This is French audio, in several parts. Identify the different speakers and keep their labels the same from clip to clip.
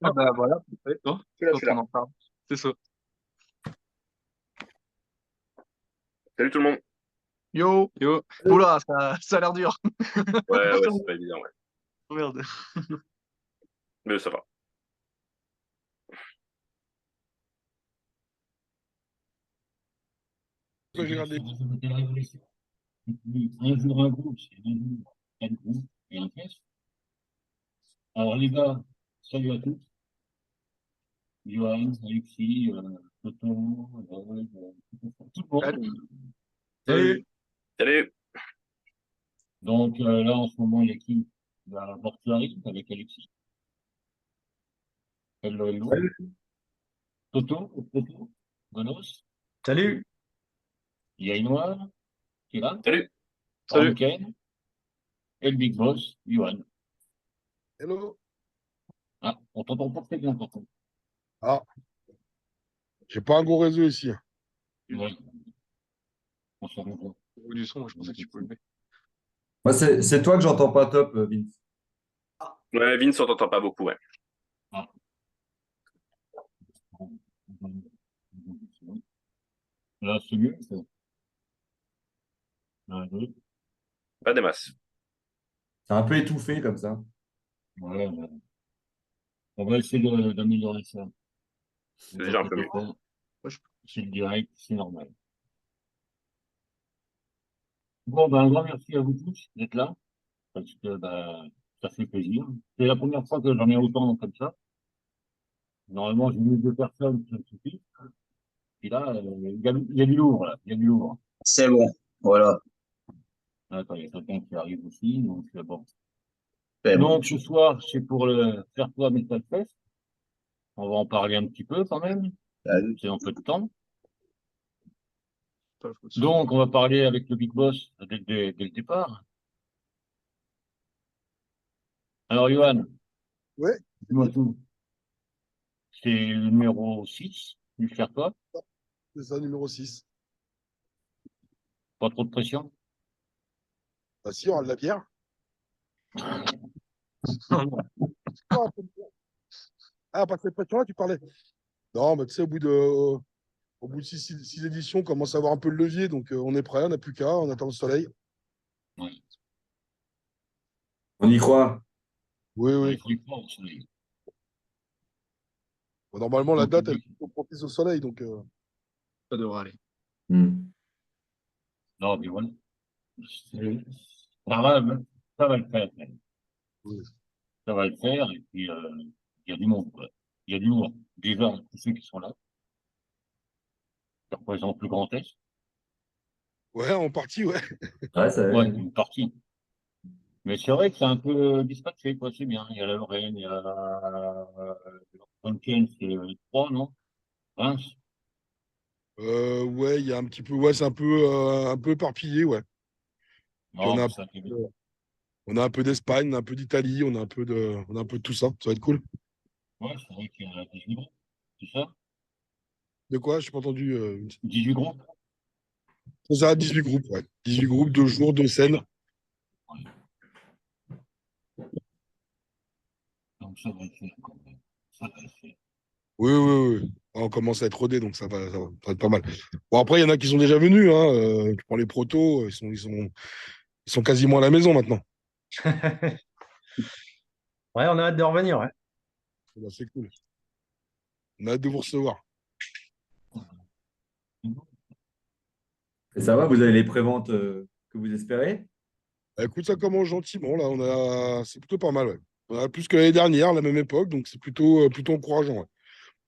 Speaker 1: Ah bah voilà, ouais,
Speaker 2: Non?
Speaker 1: quand
Speaker 2: Je suis
Speaker 1: on
Speaker 2: là.
Speaker 1: en parle.
Speaker 2: C'est ça.
Speaker 3: Salut tout le monde.
Speaker 1: Yo!
Speaker 2: Yo.
Speaker 1: Oula, ça a l'air dur.
Speaker 3: Ouais, ouais, c'est pas évident, ouais.
Speaker 1: Oh, merde.
Speaker 3: Mais ça va.
Speaker 4: Pourquoi j'ai regardé.
Speaker 5: Un jour un groupe, c'est un jour quatre groupes et un test. Alors les gars, salut à tous. Johan, Alexis, Toto, tout le monde.
Speaker 1: Salut.
Speaker 2: Salut.
Speaker 3: Salut.
Speaker 5: Donc là, en ce moment, il y a qui? Il y a Mortuary avec Alexis. Hello, hello.
Speaker 6: Salut.
Speaker 5: Toto, Gonos.
Speaker 6: Salut.
Speaker 5: Il y a Inoir qui est là.
Speaker 3: Salut.
Speaker 2: Salut.
Speaker 5: Ranken et le Big Boss, Johan.
Speaker 4: Hello.
Speaker 5: Ah, on t'entend pas très bien, pourtant.
Speaker 4: Ah, j'ai pas un gros réseau ici.
Speaker 5: Ouais, on s'en rend compte.
Speaker 2: Au bout du son, je pensais que tu pouvais le mettre.
Speaker 6: Moi, c'est toi que j'entends pas top, Vince.
Speaker 3: Ouais, Vince, on t'entend pas beaucoup, ouais.
Speaker 5: Ah. Là, c'est mieux. Un, deux.
Speaker 3: Pas des masses.
Speaker 6: C'est un peu étouffé comme ça.
Speaker 5: Ouais, ouais. On va essayer d'améliorer ça.
Speaker 3: C'est déjà un peu mieux.
Speaker 5: C'est le direct, c'est normal. Bon, ben, un grand merci à vous tous d'être là, parce que ben, ça fait plaisir. C'est la première fois que j'en ai autant comme ça. Normalement, j'ai mis deux personnes, ça suffit. Puis là, il y a du lourd, là. Il y a du lourd.
Speaker 7: C'est bon, voilà,
Speaker 5: Attends, il y a quelqu'un qui arrive aussi, donc bon.
Speaker 7: c'est bon.
Speaker 5: Donc, ce soir, c'est pour le faire quoi Metal Fest. On va en parler un petit peu quand même.
Speaker 7: Salut.
Speaker 5: C'est un peu de temps.
Speaker 2: Pas le son.
Speaker 5: Donc, on va parler avec le Big Boss dès le départ. Alors, Johan,
Speaker 4: Ouais,
Speaker 5: dis-moi tout. C'est le numéro 6 du faire quoi?
Speaker 4: c'est ça, numéro 6.
Speaker 5: Pas trop de pression?
Speaker 4: Bah si, on a de la bière. Ah, pas cette pression-là, tu parlais. Non, mais tu sais, au bout de six éditions, on commence à avoir un peu le levier, donc on est prêt, on n'a plus qu'à, on attend le soleil.
Speaker 5: Ouais.
Speaker 6: On y croit.
Speaker 4: Oui,
Speaker 5: Ouais,
Speaker 4: oui.
Speaker 5: il faut y croire au soleil.
Speaker 4: Bon, normalement, la
Speaker 5: Donc,
Speaker 4: date, elle est plutôt propice au soleil, donc
Speaker 2: Ça devrait aller.
Speaker 6: Hmm.
Speaker 5: non, mais voilà. C'est- Ça va, ça va le faire. Même.
Speaker 4: oui.
Speaker 5: Ça va le faire, et puis il y a du monde, quoi. Il y a du lourd. Déjà, tous ceux qui sont là, qui représentent le Grand Est.
Speaker 4: Ouais, en partie, ouais.
Speaker 6: Ouais, ça.
Speaker 5: Ouais, une partie. Mais c'est vrai que c'est un peu dispatché, quoi, c'est bien. Il y a la Lorraine, il y a Tonkin, c'est 3, non? Reims.
Speaker 4: Ouais, il y a un petit peu, ouais, c'est un peu éparpillé, ouais. Puis
Speaker 5: Non, mais ça, c'est bien.
Speaker 4: on a un peu d'Espagne, on a un peu d'Italie, on a un peu de tout ça. Ça va être cool.
Speaker 5: Ouais, c'est vrai qu'il y a 18 groupes. C'est ça?
Speaker 4: De quoi? Je n'ai pas entendu.
Speaker 5: 18 groupes?
Speaker 4: Ça a 18 groupes, ouais. 18 groupes, 2 jours, 2 scènes.
Speaker 5: Ouais. Donc ça va le faire quand même. Ça va le faire.
Speaker 4: Oui, oui, oui. On commence à être rodé, donc ça va être pas mal. Bon, après, il y en a qui sont déjà venus. Hein. Tu prends les protos, ils sont quasiment à la maison maintenant.
Speaker 6: Ouais, on a hâte de revenir, ouais.
Speaker 4: Bah, c'est cool. On a hâte de vous recevoir.
Speaker 6: Et ça va, vous avez les préventes que vous espérez?
Speaker 4: Bah, écoute, ça commence gentiment. Là, c'est plutôt pas mal. Ouais. On a plus que l'année dernière, à la même époque, donc c'est plutôt encourageant. Ouais.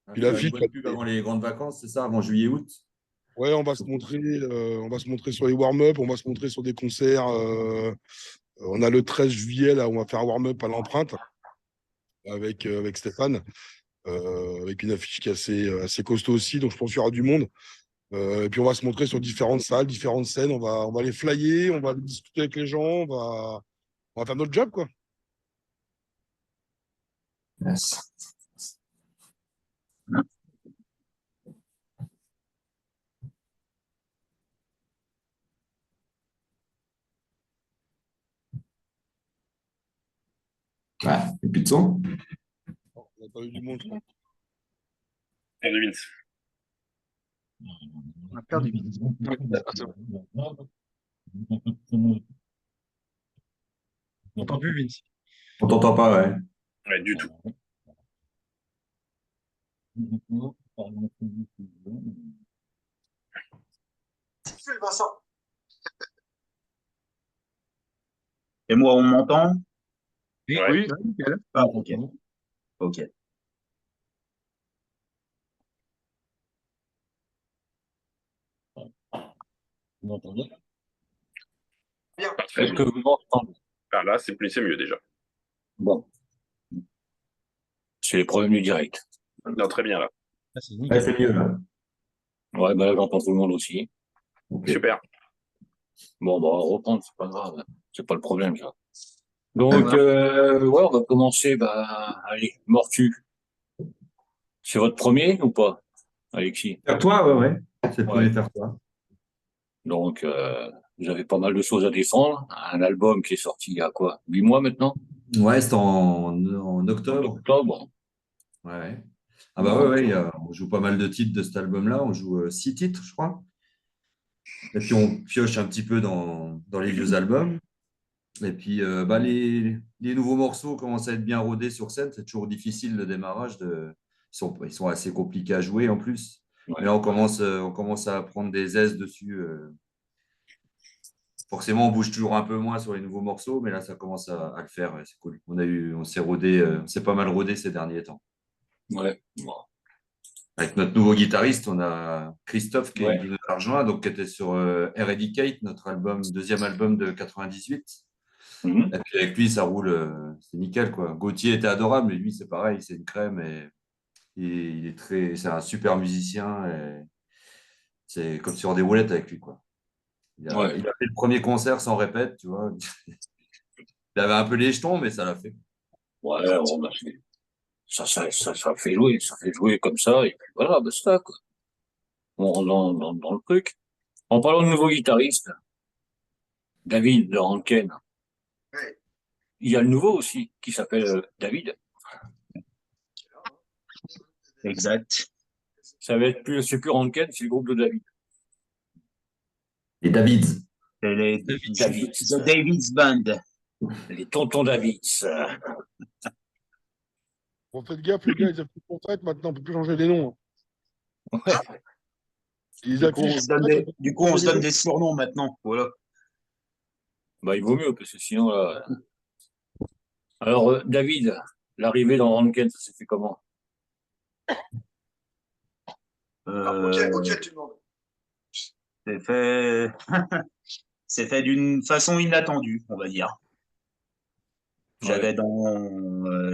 Speaker 6: Ah,
Speaker 4: Puis
Speaker 6: faut faire une
Speaker 4: l'affiche,
Speaker 6: bonne pub avant les grandes vacances, c'est ça, avant juillet-août?
Speaker 4: ouais, on va se montrer sur les warm-up, on va se montrer sur des concerts. On a le 13 juillet, là, on va faire un warm-up à l'empreinte avec Stéphane, avec une affiche qui est assez costaud aussi, donc je pense qu'il y aura du monde. Et puis on va se montrer sur différentes salles, différentes scènes, on va les flyer, on va discuter avec les gens, on va faire notre job, quoi.
Speaker 6: Yes. Ouais, et puis de son.
Speaker 4: pas eu du monde, je crois.
Speaker 3: On est Vince.
Speaker 1: On a perdu.
Speaker 2: Entendu, Vince.
Speaker 6: On t'entend pas, ouais.
Speaker 3: Ouais, du tout.
Speaker 7: Et moi, on m'entend?
Speaker 3: Ouais.
Speaker 2: Oui.
Speaker 1: Ouais, nickel.
Speaker 7: Ah, ok. Ok.
Speaker 5: Vous m'entendez?
Speaker 3: Parfait.
Speaker 5: Est-ce que vous m'entendez?
Speaker 3: Ah, là, c'est mieux déjà.
Speaker 5: Bon. C'est les problèmes du direct.
Speaker 3: Non, très bien là.
Speaker 2: Ah, c'est
Speaker 6: Ouais,
Speaker 2: nickel.
Speaker 6: c'est mieux, là.
Speaker 5: Ouais, bah là, j'entends tout le monde aussi.
Speaker 6: Ok.
Speaker 3: Super.
Speaker 5: Bon, bah, on va reprendre, c'est pas grave. C'est pas le problème, ça. Donc, ouais, on va commencer, bah, allez, Mortu. C'est votre premier ou pas, Alexis?
Speaker 6: Faire toi, ouais, ouais. C'est le
Speaker 5: Ouais.
Speaker 6: premier faire toi.
Speaker 5: Donc, vous avez pas mal de choses à défendre. Un album qui est sorti il y a quoi? 8 mois maintenant?
Speaker 6: Ouais, c'est en
Speaker 5: En
Speaker 6: octobre.
Speaker 5: octobre.
Speaker 6: Ouais, ouais. Ah bah ouais, ouais, on joue pas mal de titres de cet album-là. On joue 6 titres, je crois. Et puis on pioche un petit peu dans les vieux albums. Et puis bah, les nouveaux morceaux commencent à être bien rodés sur scène. C'est toujours difficile le démarrage. Ils sont assez compliqués à jouer en plus.
Speaker 5: Ouais.
Speaker 6: Mais là, on commence à prendre des aises dessus. Forcément, on bouge toujours un peu moins sur les nouveaux morceaux, mais là, ça commence à le faire. Ouais, c'est cool. On s'est rodé, on s'est pas mal rodé ces derniers temps.
Speaker 5: Ouais. Bon.
Speaker 6: Avec notre nouveau guitariste, on a Christophe qui
Speaker 5: Ouais.
Speaker 6: nous a rejoint, donc qui était sur Eradicate, notre deuxième album de 98.
Speaker 5: Mhm.
Speaker 6: Et puis avec lui, ça roule, c'est nickel quoi. Gauthier était adorable, mais lui, c'est pareil, c'est une crème et c'est un super musicien. Et c'est comme sur des roulettes avec lui quoi.
Speaker 5: Ouais.
Speaker 6: Il a fait le premier concert sans répète, tu vois. Il avait un peu les jetons, mais ça l'a fait.
Speaker 5: Ouais, bon, bah, ça fait jouer comme ça, et puis voilà, basta, quoi. On rentre dans le truc. En parlant de nouveau guitariste, David de Ranken,
Speaker 1: Ouais.
Speaker 5: il y a le nouveau aussi, qui s'appelle David.
Speaker 7: Exact.
Speaker 5: Ça va être plus, c'est plus Ranken, c'est le groupe de David.
Speaker 6: Et Davids.
Speaker 7: C'est les
Speaker 5: David.
Speaker 7: The Davids Band.
Speaker 5: Les tontons Davids.
Speaker 4: Bon, faites gaffe, les gars, ils affichent en tête maintenant, on peut plus changer les noms.
Speaker 5: Ouais.
Speaker 4: Ils
Speaker 7: Du coup,
Speaker 4: affichent
Speaker 7: on se donne des surnoms maintenant. Voilà.
Speaker 5: Bah, il vaut mieux, parce que sinon, là... Alors, David, l'arrivée dans Ranken, ça s'est fait comment?
Speaker 1: Ok, tu demandes.
Speaker 7: C'est fait, c'est fait d'une façon inattendue, on va dire.
Speaker 5: Ouais.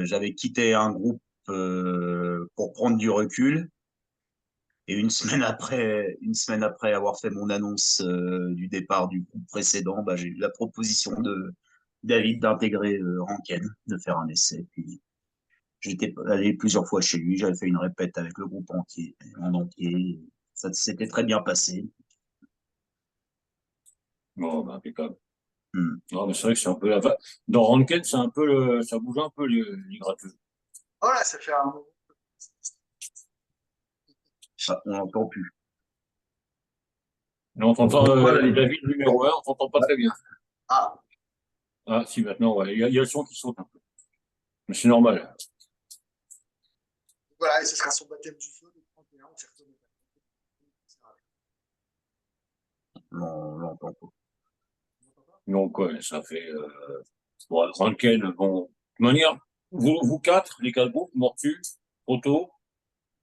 Speaker 7: J'avais quitté un groupe pour prendre du recul. Et une semaine après avoir fait mon annonce du départ du groupe précédent, bah, j'ai eu la proposition de David d'intégrer Ranken, de faire un essai. Puis j'étais allé plusieurs fois chez lui, j'avais fait une répète avec le groupe en entier. Ça s'était très bien passé.
Speaker 5: Bon, bah, impeccable.
Speaker 7: Hmm.
Speaker 5: Non, mais c'est vrai que c'est un peu la dans Ranken, c'est un peu ça bouge un peu les gratteux.
Speaker 1: Voilà, ça fait un.
Speaker 7: Ah, on n'entend plus.
Speaker 5: Mais on t'entend,
Speaker 6: David.
Speaker 5: David numéro 1, on t'entend pas très bien.
Speaker 1: Ah,
Speaker 5: Ah, si, maintenant, ouais. Il y a le son qui saute un peu. Mais c'est normal.
Speaker 1: voilà, et ce sera son baptême du feu le 31, on s'est retourné.
Speaker 7: On l'entend pas.
Speaker 5: Donc, ouais, ça fait, bon, Ranken, bon, de toute manière, vous quatre, les quatre groupes, Mortu, Otto,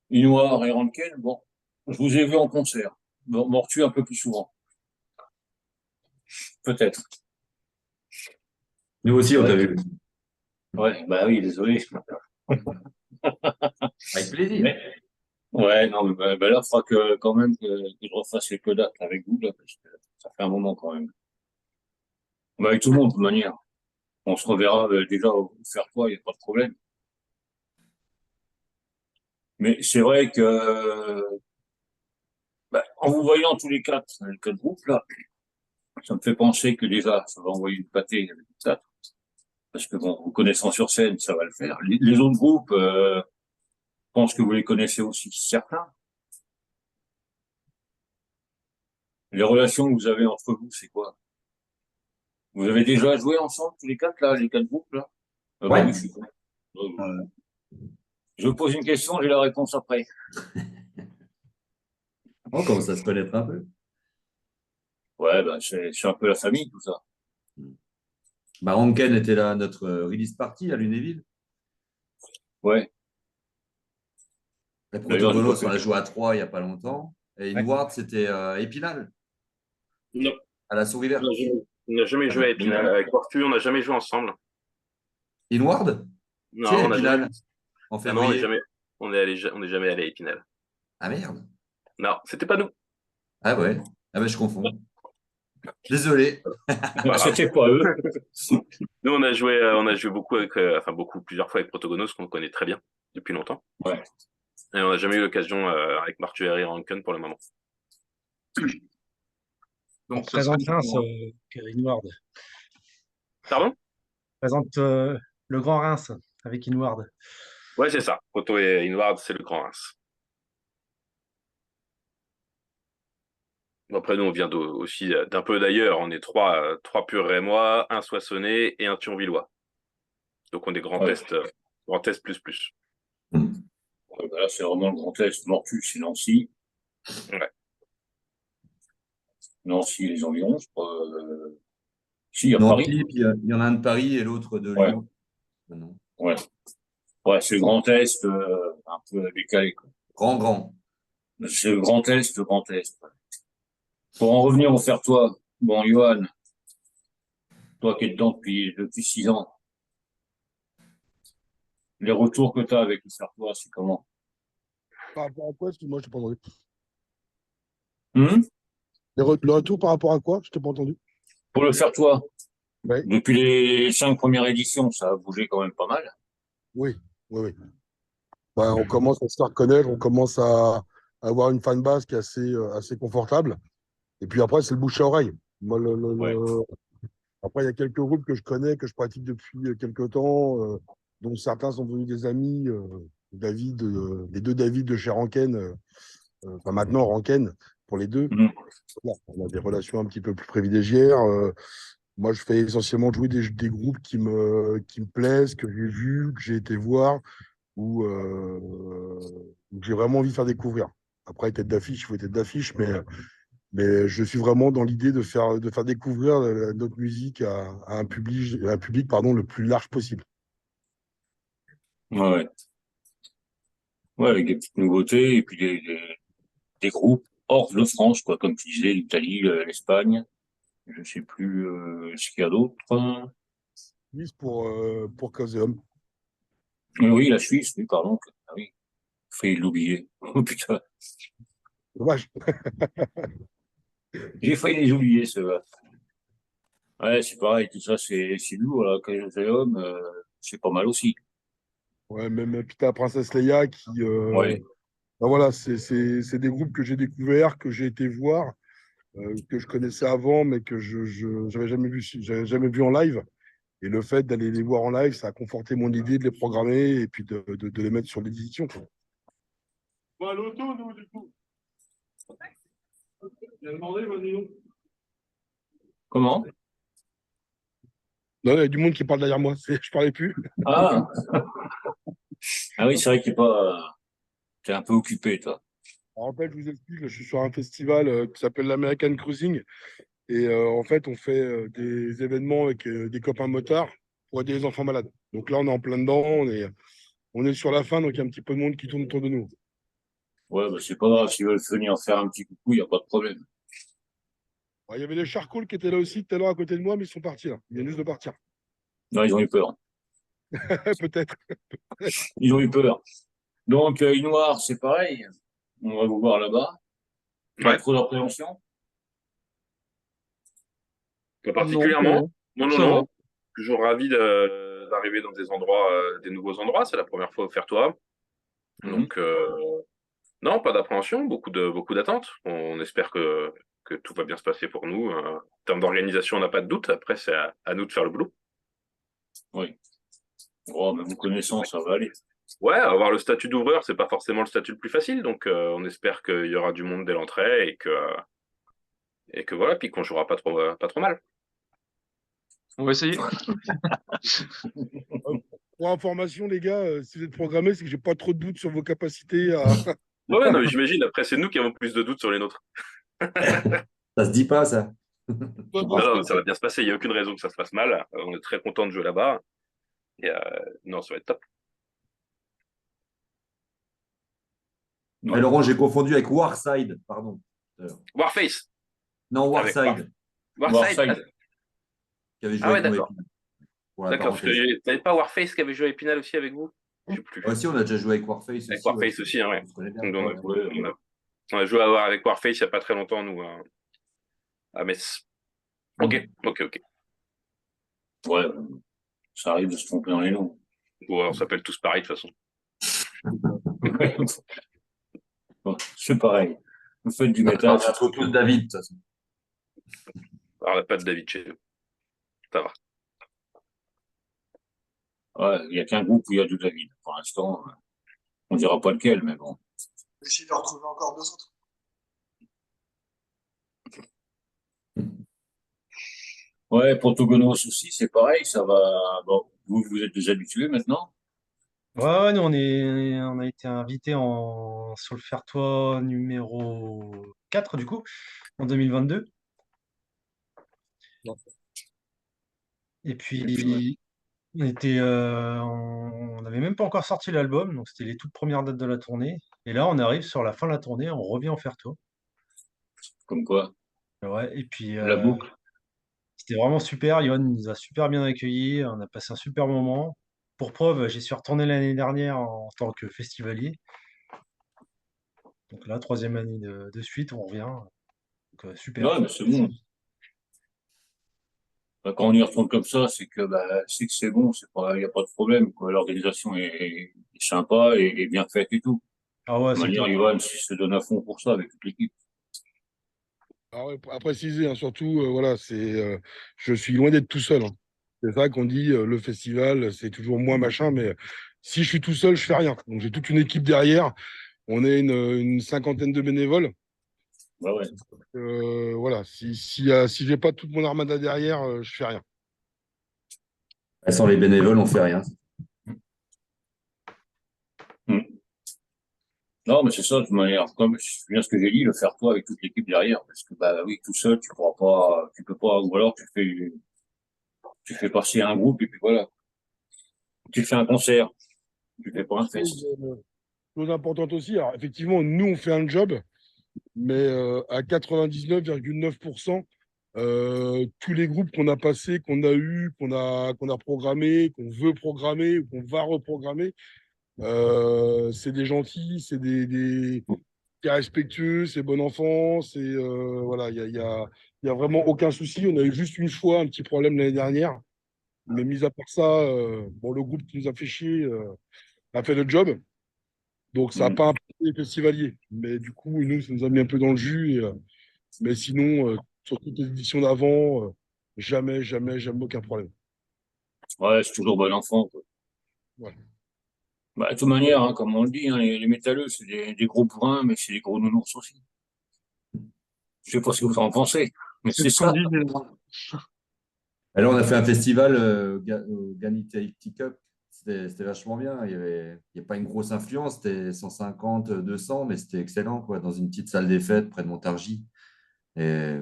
Speaker 5: Inoir et Ranken, bon, je vous ai vu en concert. Bon, Mortu un peu plus souvent. Peut-être.
Speaker 6: Nous aussi, on t'a vu.
Speaker 5: Ouais, bah oui, désolé.
Speaker 6: Avec plaisir.
Speaker 5: Mais, ouais, non, mais là, il faudra quand même que je refasse quelques dates avec vous, là, parce que ça fait un moment quand même. Bah, avec tout le monde, de toute manière. On se reverra déjà au faire quoi, il n'y a pas de problème. Mais c'est vrai que, bah, en vous voyant tous les quatre groupes, là, ça me fait penser que déjà, ça va envoyer une pâtée avec les quatre. Parce que bon, vous connaissant sur scène, ça va le faire. Les autres groupes, pense que vous les connaissez aussi, certains. Les relations que vous avez entre vous, c'est quoi? Vous avez déjà joué ensemble, tous les quatre, là, les quatre groupes, là? Bah
Speaker 6: Ouais.
Speaker 5: oui, je suis con. Je vous pose une question, j'ai la réponse après.
Speaker 6: On commence à se connaître un peu.
Speaker 5: Ouais, bah, c'est un peu la famille, tout ça.
Speaker 6: Bah, Ranken était là à notre release party à Lunéville.
Speaker 5: Ouais.
Speaker 6: Les
Speaker 5: D'ailleurs, je
Speaker 6: Protogonos,
Speaker 5: vois
Speaker 6: on a
Speaker 5: que-
Speaker 6: joué à 3 il n'y a pas longtemps. Et Inward, c'était Épinal,
Speaker 3: Non,
Speaker 6: à la Souris Verte.
Speaker 3: on n'a jamais
Speaker 6: Ah
Speaker 3: joué à
Speaker 6: non.
Speaker 3: Épinal. Avec Warfu, on n'a jamais joué ensemble.
Speaker 6: Inward?
Speaker 3: Non,
Speaker 6: Si, à
Speaker 3: on n'a jamais.
Speaker 6: Épinal, en
Speaker 3: Ah non, on n'est
Speaker 6: février.
Speaker 3: jamais. On n'est jamais allé à Épinal.
Speaker 6: Ah merde.
Speaker 3: Non, c'était pas nous.
Speaker 6: Ah ouais. Ah ben je confonds. Désolé.
Speaker 3: grave.
Speaker 5: C'était pas eux.
Speaker 3: Nous, on a joué beaucoup avec, enfin beaucoup, plusieurs fois avec Protogonos, qu'on connaît très bien depuis longtemps.
Speaker 5: Ouais.
Speaker 3: Et on n'a jamais eu l'occasion avec Martuaire et Ranken pour le moment.
Speaker 2: Donc,
Speaker 1: ça serait
Speaker 2: présente Reims, Inward.
Speaker 3: Pardon?
Speaker 2: Présente le Grand Reims avec Inward.
Speaker 3: Ouais, c'est ça. Proto et Inward, c'est le Grand Reims. Bon, après, nous, on vient aussi d'un peu d'ailleurs. On est trois purs Rémois, un Soissonnais et un Thionvillois. Donc, on est Grand
Speaker 5: Ouais.
Speaker 3: Est, Grand Est plus plus.
Speaker 5: Ouais, bah là, c'est vraiment le Grand Est. Mortus, c'est Nancy.
Speaker 3: Ouais.
Speaker 5: Nancy, les environs, je crois. Si, il y a Paris.
Speaker 6: Nancy, puis il y en a un de Paris et l'autre de
Speaker 5: Ouais.
Speaker 6: Lyon. Non.
Speaker 5: Ouais. Ouais, c'est le Grand Est, un peu décalé, quoi.
Speaker 6: Grand.
Speaker 5: C'est le Grand Est, le Grand Est. Pour en revenir au Fertois, bon, Johan, toi qui es dedans depuis 6 ans, les retours que tu as avec le Fertois, c'est comment?
Speaker 4: Par rapport à quoi? Excuse-moi, je t'ai pas entendu.
Speaker 5: Hum
Speaker 4: Le retour par rapport à quoi? Je t'ai pas entendu.
Speaker 5: Pour le Fertois,
Speaker 4: Ouais.
Speaker 5: depuis les 5 premières éditions, ça a bougé quand même pas mal.
Speaker 4: Oui. Ouais, on commence à se faire connaître, on commence à avoir une fanbase qui est assez confortable. Et puis après, c'est le bouche à oreille. Moi,
Speaker 5: Ouais.
Speaker 4: Après, il y a quelques groupes que je connais, que je pratique depuis quelques temps, dont certains sont devenus des amis. David, les deux David de chez Ranken, enfin maintenant Ranken, pour les deux.
Speaker 5: Mhm.
Speaker 4: Voilà, on a des relations un petit peu plus privilégiées. Moi, je fais essentiellement jouer des groupes qui me plaisent, que j'ai vus, que j'ai été voir, ou où j'ai vraiment envie de faire découvrir. Après, tête d'affiche, il faut être tête d'affiche, mais je suis vraiment dans l'idée de faire découvrir notre musique à un public pardon, le plus large possible.
Speaker 5: Ouais. Ouais, avec des petites nouveautés et puis des groupes hors de France, quoi, comme tu disais, l'Italie, l'Espagne. Je sais plus ce qu'il y a d'autre.
Speaker 4: Suisse pour Causeum.
Speaker 5: Oui, la Suisse, oui, pardon. Ah oui, failli l'oublier. Oh putain,
Speaker 4: Dommage.
Speaker 5: j'ai failli les oublier, ceux-là. Ouais, c'est pareil, tout ça, c'est lourd, là, Castellum, c'est pas mal aussi.
Speaker 4: Ouais, même Pita Princesse Leia
Speaker 5: Ouais,
Speaker 4: ben voilà, c'est des groupes que j'ai découverts, que j'ai été voir, que je connaissais avant, mais que j'avais jamais vu en live. Et le fait d'aller les voir en live, ça a conforté mon idée de les programmer et puis de les mettre sur l'édition.
Speaker 2: Bon, à l'auto, nous, du coup. Il a demandé, vas-y, nous.
Speaker 5: comment?
Speaker 4: Non, il y a du monde qui parle derrière moi, je parlais plus.
Speaker 5: Ah, ah oui, c'est vrai que t'es un peu occupé, toi.
Speaker 4: En fait, je vous explique, je suis sur un festival qui s'appelle l'American Cruising. Et en fait, on fait des événements avec des copains motards pour aider les enfants malades. Donc là, on est en plein dedans, on est sur la fin, donc il y a un petit peu de monde qui tourne autour de nous.
Speaker 5: Ouais, bah, c'est pas grave, s'ils veulent venir faire un petit coucou, il n'y a pas de problème.
Speaker 4: Il y avait les charcoals qui étaient là aussi tout à l'heure à côté de moi, mais ils sont partis là. Ils viennent juste de partir.
Speaker 5: Non, ils ont eu peur.
Speaker 4: Peut-être.
Speaker 5: Ils ont eu peur. Donc, Noir, c'est pareil. On va vous voir là-bas. Pas
Speaker 3: Ouais.
Speaker 5: trop d'appréhension.
Speaker 3: Pas particulièrement. Non, non,
Speaker 2: Ça va.
Speaker 3: non. Toujours ravi d'arriver dans des endroits, des nouveaux endroits. C'est la première fois au Fertois. Donc, non, pas d'appréhension, beaucoup d'attentes. On espère que tout va bien se passer pour nous. En termes d'organisation, on n'a pas de doute. Après, c'est à nous de faire le boulot.
Speaker 5: Oui. Oh, mais vous connaissant, ça va aller.
Speaker 3: Ouais, avoir le statut d'ouvreur, c'est pas forcément le statut le plus facile, donc on espère qu'il y aura du monde dès l'entrée et que voilà, puis qu'on jouera pas trop mal.
Speaker 8: On va essayer.
Speaker 4: Pour information, les gars, si vous êtes programmés, c'est que j'ai pas trop de doutes sur vos capacités à.
Speaker 3: Ouais, non, mais j'imagine, après, c'est nous qui avons plus de doutes sur les nôtres.
Speaker 6: Ça se dit pas, ça.
Speaker 3: Non, non, ça va bien se passer, il n'y a aucune raison que ça se passe mal. On est très content de jouer là-bas. Et non, ça va être top.
Speaker 6: Et Laurent, j'ai confondu avec Warside, pardon.
Speaker 3: Warface.
Speaker 6: Non,
Speaker 3: Avec
Speaker 6: Warside,
Speaker 5: Warside.
Speaker 6: qui avait joué
Speaker 3: Ah ouais,
Speaker 6: avec nous.
Speaker 3: d'accord.
Speaker 6: Pour la
Speaker 3: D'accord, parce
Speaker 6: parenthèse.
Speaker 3: que t'avais pas Warface qui avait joué à Épinal aussi avec vous? Je sais plus.
Speaker 6: Aussi, on a déjà joué avec Warface
Speaker 3: Avec
Speaker 6: aussi.
Speaker 3: Warface aussi, hein, ouais.
Speaker 6: On se connaît bien.
Speaker 3: Donc,
Speaker 6: Ouais.
Speaker 3: on a joué avec Warface il n'y a pas très longtemps, nous, à Metz. Ok.
Speaker 5: Ouais, ça arrive de se tromper dans les noms.
Speaker 3: Ouais, on s'appelle tous pareil, de toute façon.
Speaker 5: Bon, c'est pareil. Vous faites du
Speaker 6: On
Speaker 5: métal.
Speaker 6: a trop tous David, de toute façon.
Speaker 3: Alors, on n'a pas de David chez nous. Ça va.
Speaker 5: Ouais, il n'y a qu'un groupe où il y a deux David. Pour l'instant, on ne dira pas lequel, mais bon.
Speaker 1: Essayer de retrouver encore 2 autres.
Speaker 5: Ouais, Protogonos aussi, c'est pareil, ça va. Bon, vous êtes des habitués maintenant.
Speaker 2: Ouais, nous, on a été invités sur le Fairtois numéro 4, du coup, en 2022. Et puis, on n'avait même pas encore sorti l'album, donc c'était les toutes premières dates de la tournée. Et là, on arrive sur la fin de la tournée, on revient en Fairtois.
Speaker 5: Comme quoi,
Speaker 2: Ouais, et puis,
Speaker 5: la boucle.
Speaker 2: c'était vraiment super. Yoann nous a super bien accueillis. On a passé un super moment. Pour preuve, j'y suis retourné l'année dernière en tant que festivalier. Donc là, troisième année de suite, on revient. Donc, super.
Speaker 5: Ouais, mais c'est bon. Bah, quand on y retourne comme ça, c'est que c'est bon, c'est pas, il n'y a pas de problème, quoi. L'organisation est sympa et bien faite et tout.
Speaker 2: Ah ouais,
Speaker 5: De
Speaker 2: c'est
Speaker 5: manière,
Speaker 2: top.
Speaker 5: Yoann se donne à fond pour ça avec toute l'équipe.
Speaker 4: Alors, ouais, à préciser, hein, surtout, voilà, je suis loin d'être tout seul, hein. C'est ça qu'on dit, le festival, c'est toujours moi, machin, mais si je suis tout seul, je fais rien. Donc, j'ai toute une équipe derrière. On est une cinquantaine de bénévoles.
Speaker 5: Ouais, ouais.
Speaker 4: Voilà, si j'ai pas toute mon armada derrière, je fais rien.
Speaker 6: Sans les bénévoles, on fait rien.
Speaker 5: Non, mais c'est ça, de toute manière. Comme c'est bien ce que j'ai dit, le faire toi avec toute l'équipe derrière. Parce que, oui, tout seul, tu peux pas, ou alors tu fais passer un groupe et puis voilà. Tu fais un concert, tu fais pas un fest.
Speaker 4: Chose importante aussi, alors effectivement, nous, on fait un job, mais à 99,9%, tous les groupes qu'on a passés, qu'on a eus, qu'on a programmés, qu'on veut programmer ou qu'on va reprogrammer, c'est des gentils, c'est respectueux, c'est bon enfant, voilà, il y a vraiment aucun souci. On a eu juste une fois un petit problème l'année dernière, mais mis à part ça, bon, le groupe qui nous a fait chier a fait le job. Donc, ça n'a pas impacté les festivaliers. Mais du coup, nous, ça nous a mis un peu dans le jus. Mais sinon, sur toutes les éditions d'avant, jamais, aucun problème.
Speaker 5: Ouais, c'est toujours bon enfant, quoi.
Speaker 4: Ouais.
Speaker 5: Bah, de toute manière, hein, comme on le dit, hein, les métalleux, c'est des gros bourrins, mais c'est des gros nounours aussi. Je sais pas ce que vous en pensez, mais c'est
Speaker 8: ce qu'on
Speaker 5: ça.
Speaker 8: dit.
Speaker 6: Alors, on a fait un festival au Ganitaï Cup. C'était vachement bien. Il y a pas une grosse influence. C'était 150, 200, mais c'était excellent, quoi, dans une petite salle des fêtes près de Montargis. Et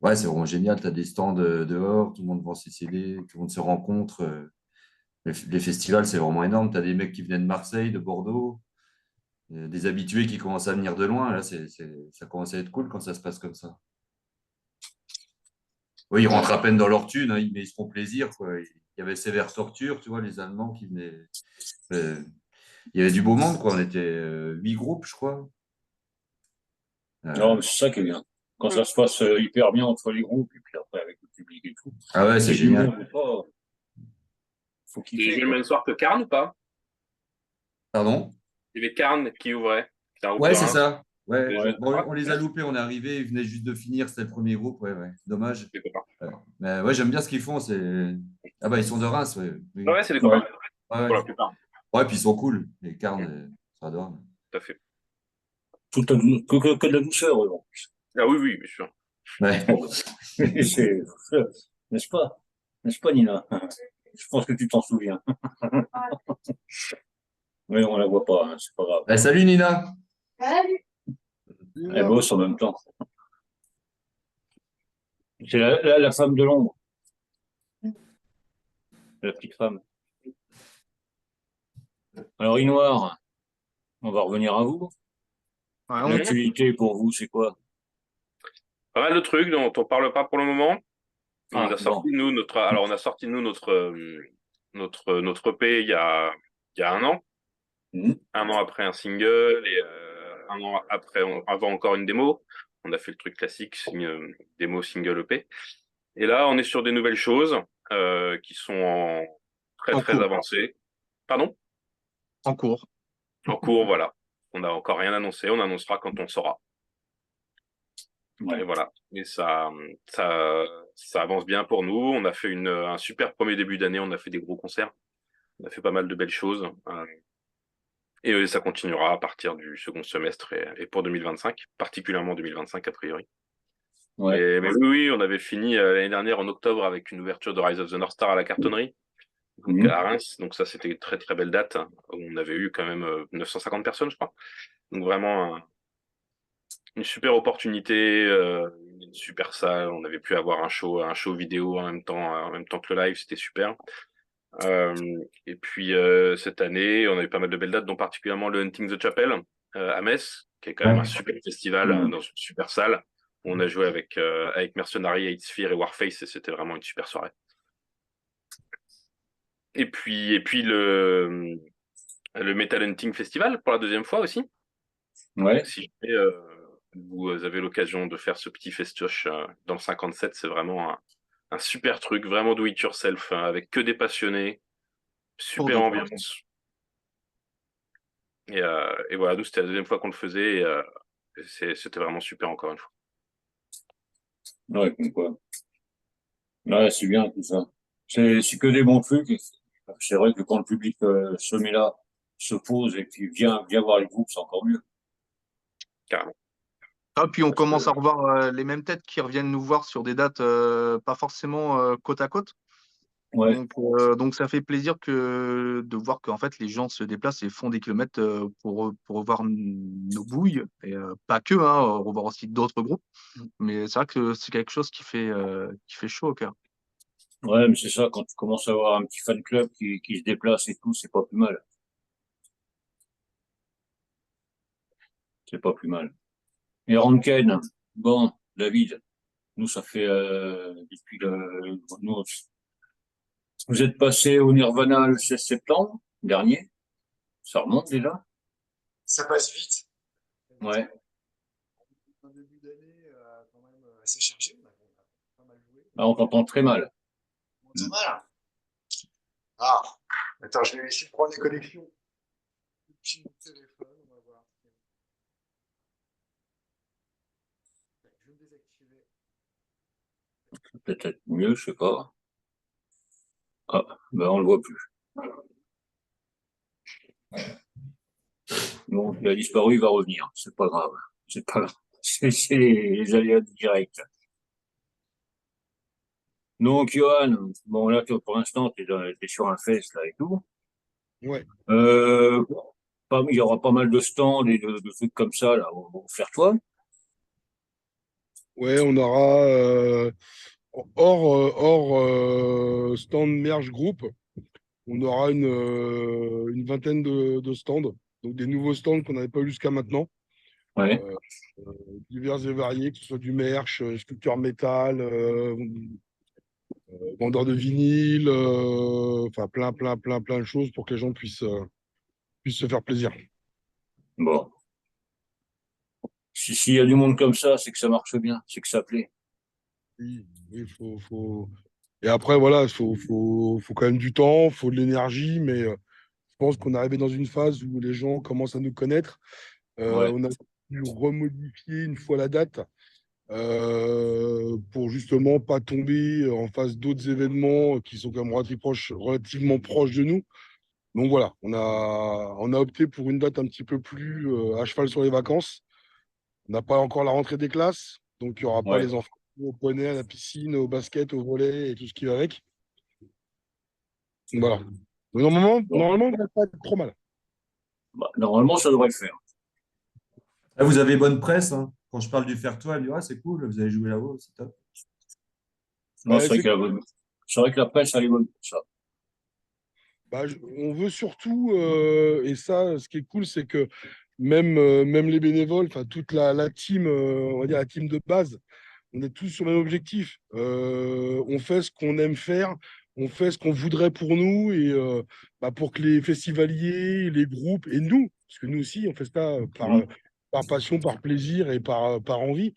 Speaker 6: ouais, c'est vraiment génial. Tu as des stands dehors, tout le monde vend ses CD, tout le monde se rencontre. Les festivals, c'est vraiment énorme. Tu as des mecs qui venaient de Marseille, de Bordeaux, des habitués qui commencent à venir de loin. Là, ça commence à être cool quand ça se passe comme ça. Oui, ils rentrent à peine dans leur thune, hein, mais ils se font plaisir, quoi. Il y avait Sévère Torture, tu vois, les Allemands qui venaient. Euh, il y avait du beau monde, quoi. On était 8 groupes, je crois.
Speaker 5: Non, mais c'est ça qui est bien. Quand ça se passe hyper bien entre les groupes, et puis après avec le public et tout.
Speaker 6: Ah ouais, c'est
Speaker 5: Et du
Speaker 6: génial.
Speaker 5: monde ou pas, faut
Speaker 3: Tu
Speaker 5: kiffer,
Speaker 3: joues le
Speaker 5: quoi.
Speaker 3: même soir que Karn ou pas?
Speaker 6: Pardon?
Speaker 3: Il y avait Karn qui ouvrait. C'est un groupe
Speaker 6: Ouais,
Speaker 3: de
Speaker 6: c'est
Speaker 3: Reims.
Speaker 6: ça. Ouais.
Speaker 5: Ouais.
Speaker 6: Bon, on les a loupés, on est arrivés, ils venaient juste de finir, c'était le premier groupe, ouais, ouais. Dommage.
Speaker 3: C'est des copains.
Speaker 6: Ouais. Mais ouais, j'aime bien ce qu'ils font. Ah bah, ils sont de Reims, ouais. Oui.
Speaker 3: Ouais, c'est des
Speaker 5: Ouais.
Speaker 3: copains.
Speaker 6: Ouais,
Speaker 3: Pour la plupart.
Speaker 6: Ouais, puis ils sont cool. Les carnes, c'est adorable.
Speaker 3: Tout à fait.
Speaker 5: Que de la douceur, eux, en plus.
Speaker 3: Ah oui, oui, bien sûr.
Speaker 6: Ouais.
Speaker 5: C'est- N'est-ce pas? N'est-ce pas, Nina? Je pense que tu t'en souviens. Mais on la voit pas, hein, c'est pas grave.
Speaker 6: Eh, salut Nina.
Speaker 5: Elle bosse en même temps. C'est la femme de l'ombre, la petite femme. Alors, Inoir, on va revenir à vous.
Speaker 8: Ouais, on-
Speaker 5: L'actualité pour vous, c'est quoi?
Speaker 3: Pas mal de trucs dont on parle pas pour le moment. On
Speaker 5: Ah,
Speaker 3: a sorti, nous, on a sorti, nous, notre EP il y a un an.
Speaker 5: Mhm.
Speaker 3: Un an après un single et un an après, avant encore une démo. On a fait le truc classique, démo, single, EP. Et là, on est sur des nouvelles choses qui sont très,
Speaker 8: En
Speaker 3: très
Speaker 8: cours.
Speaker 3: avancées. Pardon?
Speaker 8: En cours.
Speaker 3: En cours, voilà. On n'a encore rien annoncé. On annoncera quand on saura.
Speaker 5: Ouais.
Speaker 3: Et voilà. Et ça avance bien pour nous. On a fait un super premier début d'année. On a fait des gros concerts. On a fait pas mal de belles choses. Et ça continuera à partir du second semestre et pour 2025, particulièrement 2025 a priori.
Speaker 5: Ouais.
Speaker 3: Mais oui, oui, on avait fini l'année dernière en octobre avec une ouverture de Rise of the North Star à la Cartonnerie, donc
Speaker 5: Mhm.
Speaker 3: à Reims. Donc ça, c'était une très très belle date, hein, où on avait eu quand même 950 personnes, je crois. Donc vraiment une super opportunité, une super salle. On avait pu avoir un show vidéo en même temps que le live, c'était super. Et puis cette année, on a eu pas mal de belles dates, dont particulièrement le Hunting the Chapel à Metz, qui est quand même un super festival dans une super salle. Où on a joué avec Mercenary, Hatesphere et Warface, et c'était vraiment une super soirée. Et puis le Metal Hunting Festival pour la deuxième fois aussi.
Speaker 5: Ouais.
Speaker 3: Donc, si jamais, vous avez l'occasion de faire ce petit festoche dans le 57, c'est vraiment un super truc, vraiment do it yourself, hein, avec que des passionnés,
Speaker 8: Pour
Speaker 3: super
Speaker 8: de-
Speaker 3: ambiance. Et voilà, nous, c'était la deuxième fois qu'on le faisait. C'était vraiment super, encore une fois.
Speaker 5: Ouais, comme quoi. Ouais, c'est bien tout ça. C'est que des bons trucs. Et c'est vrai que quand le public se met là, se pose et puis vient voir les groupes, c'est encore mieux.
Speaker 3: Carrément.
Speaker 8: Ah, puis on
Speaker 3: Parce que,
Speaker 8: commence à revoir les mêmes têtes qui reviennent nous voir sur des dates pas forcément côte à côte.
Speaker 5: Ouais,
Speaker 8: Donc ça fait plaisir de voir qu'en fait les gens se déplacent et font des kilomètres pour voir nos bouilles. Et pas que, hein, revoir aussi d'autres groupes. Mais c'est vrai que c'est quelque chose qui fait chaud au cœur.
Speaker 5: ouais, mais c'est ça, quand tu commences à avoir un petit fan club qui se déplace et tout, c'est pas plus mal. C'est pas plus mal. Et Ranken, bon, David, nous, ça fait depuis nous, vous êtes passé au Nirvana le 16 septembre dernier. Ça remonte déjà?
Speaker 1: Ça passe vite.
Speaker 5: Ouais.
Speaker 1: Un début d'année quand même assez chargé. On a pas mal joué.
Speaker 5: Ah, on t'entend très mal.
Speaker 1: On entend mal. Ah, attends, je vais essayer de prendre les connexions. Depuis mon téléphone, on va voir. Je vais me désactiver.
Speaker 5: Peut-être mieux, je sais pas. Ah, ben on le voit plus. Bon, il a disparu, il va revenir. C'est pas grave. C'est pas grave. C'est les aléas du direct. Donc, Johan, bon, là, toi, pour l'instant, t'es sur un fest, là, et tout.
Speaker 4: Ouais.
Speaker 5: Euh, il y aura pas mal de stands et de trucs comme ça, là, au Faire-toi.
Speaker 4: Ouais, on aura hors stand merge group, on aura une vingtaine de stands, donc des nouveaux stands qu'on n'avait pas eu jusqu'à maintenant,
Speaker 5: Ouais.
Speaker 4: euh, divers et variés, que ce soit du merch, sculpture métal, vendeur de vinyle, enfin plein de choses pour que les gens puissent se faire plaisir.
Speaker 5: Bon. S'il y a du monde comme ça, c'est que ça marche bien, c'est que ça plaît.
Speaker 4: Oui, oui, faut... Et après, voilà, faut quand même du temps, faut de l'énergie, mais je pense qu'on est arrivé dans une phase où les gens commencent à nous connaître.
Speaker 5: Ouais.
Speaker 4: On a dû remodifier une fois la date pour justement pas tomber en face d'autres événements qui sont quand même relativement proches de nous. Donc voilà, on a opté pour une date un petit peu plus à cheval sur les vacances. On n'a pas encore la rentrée des classes, donc il n'y aura pas
Speaker 5: Ouais.
Speaker 4: les enfants au poney, à la piscine, au basket, au volley et tout ce qui va avec. Donc voilà. Donc,
Speaker 5: Bon.
Speaker 4: normalement, on ne devrait pas être trop mal.
Speaker 5: Bah, normalement, ça devrait le faire.
Speaker 6: Ah, vous avez bonne presse, hein. Quand je parle du Fertois, elle dit, ah, c'est cool, vous avez joué là-haut, c'est top.
Speaker 5: Non,
Speaker 4: Bah,
Speaker 5: c'est vrai que la presse, elle est bonne pour ça.
Speaker 4: On veut surtout, et ça, ce qui est cool, c'est que même les bénévoles, enfin toute la team, on va dire la team de base, on est tous sur le même objectif. On fait ce qu'on aime faire, on fait ce qu'on voudrait pour nous et pour que les festivaliers, les groupes et nous, parce que nous aussi, on fait ça par passion, par plaisir et par envie.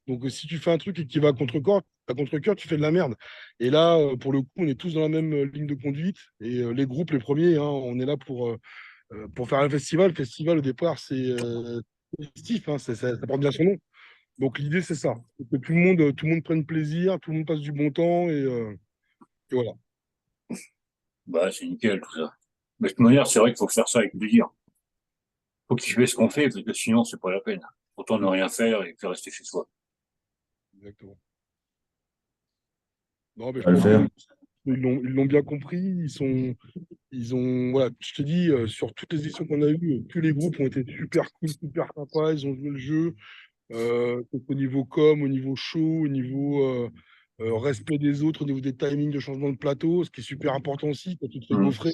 Speaker 4: Donc, si tu fais un truc et qui va à contre-cœur, tu fais de la merde. Et là, pour le coup, on est tous dans la même ligne de conduite. Et les groupes, les premiers, hein, on est là pour faire un festival. Le festival, au départ, c'est festif, hein, ça porte bien son nom. Donc, l'idée, c'est ça. C'est que tout le monde prenne plaisir, tout le monde passe du bon temps. Et voilà.
Speaker 5: Bah, c'est nickel, tout ça. Mais de toute manière, c'est vrai qu'il faut faire ça avec plaisir. Faut kiffer ce qu'on fait, parce que sinon, c'est pas la peine. Autant ne rien faire et puis rester chez soi.
Speaker 4: Exactement. Non, mais
Speaker 6: On
Speaker 4: je
Speaker 6: va le
Speaker 4: pense que
Speaker 6: faire.
Speaker 4: ils l'ont bien compris. Voilà, je te dis, sur toutes les éditions qu'on a eues, tous les groupes ont été super cool, super sympas. Ils ont joué le jeu. Au niveau com, au niveau show, au niveau respect des autres, au niveau des timings de changement de plateau, ce qui est super important aussi, quand tu te fais
Speaker 5: Mmh.
Speaker 4: gaufrer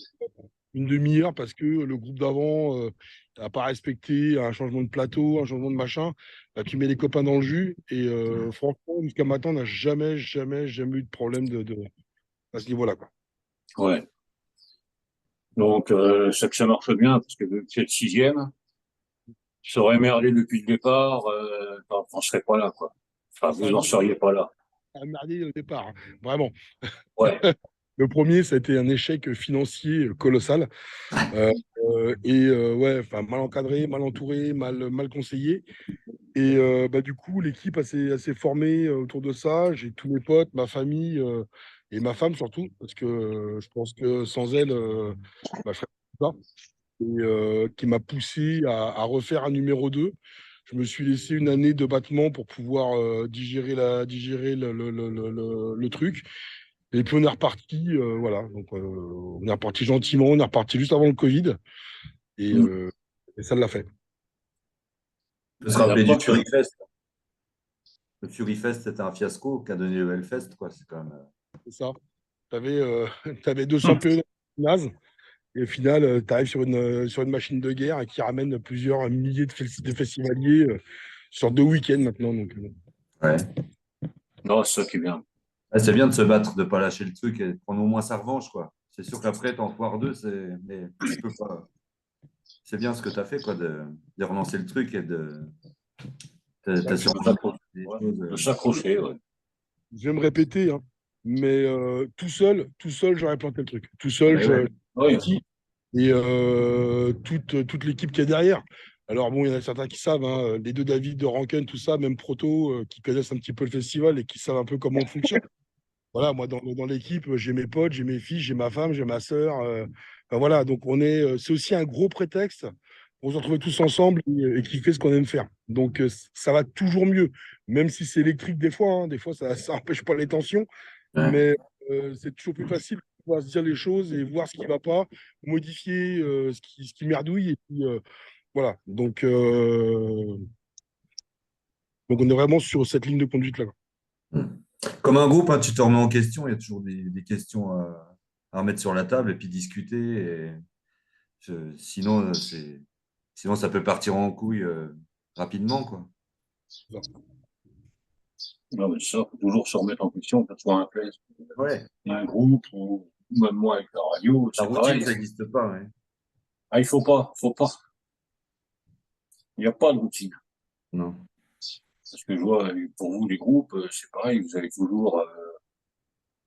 Speaker 4: une demi-heure parce que le groupe d'avant n'a pas respecté un changement de plateau, un changement de machin, bah, tu mets les copains dans le jus. Et franchement, jusqu'à maintenant, on n'a jamais, jamais, jamais eu de problème à ce niveau-là, quoi.
Speaker 5: Ouais. Donc, c'est que ça marche bien, parce que vu que c'est le sixième, ça aurait merdé depuis le départ, on serait pas là, quoi. Enfin,
Speaker 4: Ça
Speaker 5: vous en seriez pas là.
Speaker 4: a merdé au départ, hein. Vraiment.
Speaker 5: Ouais.
Speaker 4: Le premier, ça a été un échec financier colossal. Ouais, enfin, mal encadré, mal entouré, mal conseillé. Et du coup, l'équipe s'est formée autour de ça. J'ai tous mes potes, ma famille et ma femme surtout, parce que je pense que sans elle, je ferais pas. Et qui m'a poussé à refaire un numéro 2. Je me suis laissé une année de battement pour pouvoir digérer le truc. Et puis on est reparti, voilà. Donc on est reparti gentiment, on est reparti juste avant le Covid. Et,
Speaker 5: Mmh.
Speaker 4: euh, et ça l'a fait.
Speaker 6: On peut se
Speaker 5: Et la
Speaker 6: rappeler du
Speaker 5: preuve,
Speaker 6: Fury Fest. Le Fury Fest, c'était un fiasco qu'a donné le Hellfest, quoi. C'est quand même.
Speaker 4: C'est ça. Tu avais 200 PE naze. Et au final, tu arrives sur une machine de guerre qui ramène plusieurs milliers de festivaliers sur 2 week-ends maintenant. Donc,
Speaker 6: Ouais.
Speaker 5: non, c'est ça qui est bien.
Speaker 6: Ah, c'est bien de se battre, de ne pas lâcher le truc et de prendre au moins sa revanche, quoi. C'est sûr qu'après, t'en foires deux, mais tu peux pas. C'est bien ce que tu as fait, quoi, de relancer le truc et t'as
Speaker 4: bah,
Speaker 6: sur des
Speaker 5: Ouais.
Speaker 6: choses.
Speaker 5: De s'accrocher, ouais.
Speaker 4: je vais me répéter, hein, mais tout seul, j'aurais planté le truc. Tout seul,
Speaker 6: Mais ouais.
Speaker 5: Oui,
Speaker 4: et toute l'équipe qui est derrière. Alors bon, il y en a certains qui savent, hein, les deux David de Ranken, tout ça, même Proto, qui connaissent un petit peu le festival et qui savent un peu comment on fonctionne. Voilà, moi dans l'équipe, j'ai mes potes, j'ai mes filles, j'ai ma femme, j'ai ma sœur. Enfin, voilà, donc c'est aussi un gros prétexte pour se retrouver tous ensemble et kiffer ce qu'on aime faire. Donc ça va toujours mieux, même si c'est électrique des fois, hein. Des fois, ça n'empêche pas les tensions,
Speaker 6: Ouais.
Speaker 4: mais c'est toujours plus facile de pouvoir se dire les choses et voir ce qui ne va pas, modifier ce qui merdouille. Et puis, voilà, donc on est vraiment sur cette ligne de conduite-là.
Speaker 6: Comme un groupe, hein, tu te remets en question, il y a toujours des questions à remettre sur la table et puis discuter. Sinon, sinon, ça peut partir en couille rapidement, quoi.
Speaker 5: non, mais ça, faut toujours se remettre en question, que ce soit un fest,
Speaker 6: Ouais.
Speaker 5: un groupe, ou même moi avec la radio,
Speaker 6: La
Speaker 5: c'est
Speaker 6: routine,
Speaker 5: pareil.
Speaker 6: ça n'existe pas. Ouais.
Speaker 5: Ah, il faut pas, faut pas. Il n'y a pas de routine.
Speaker 6: Non.
Speaker 5: Parce que je vois, pour vous, les groupes, c'est pareil, vous avez toujours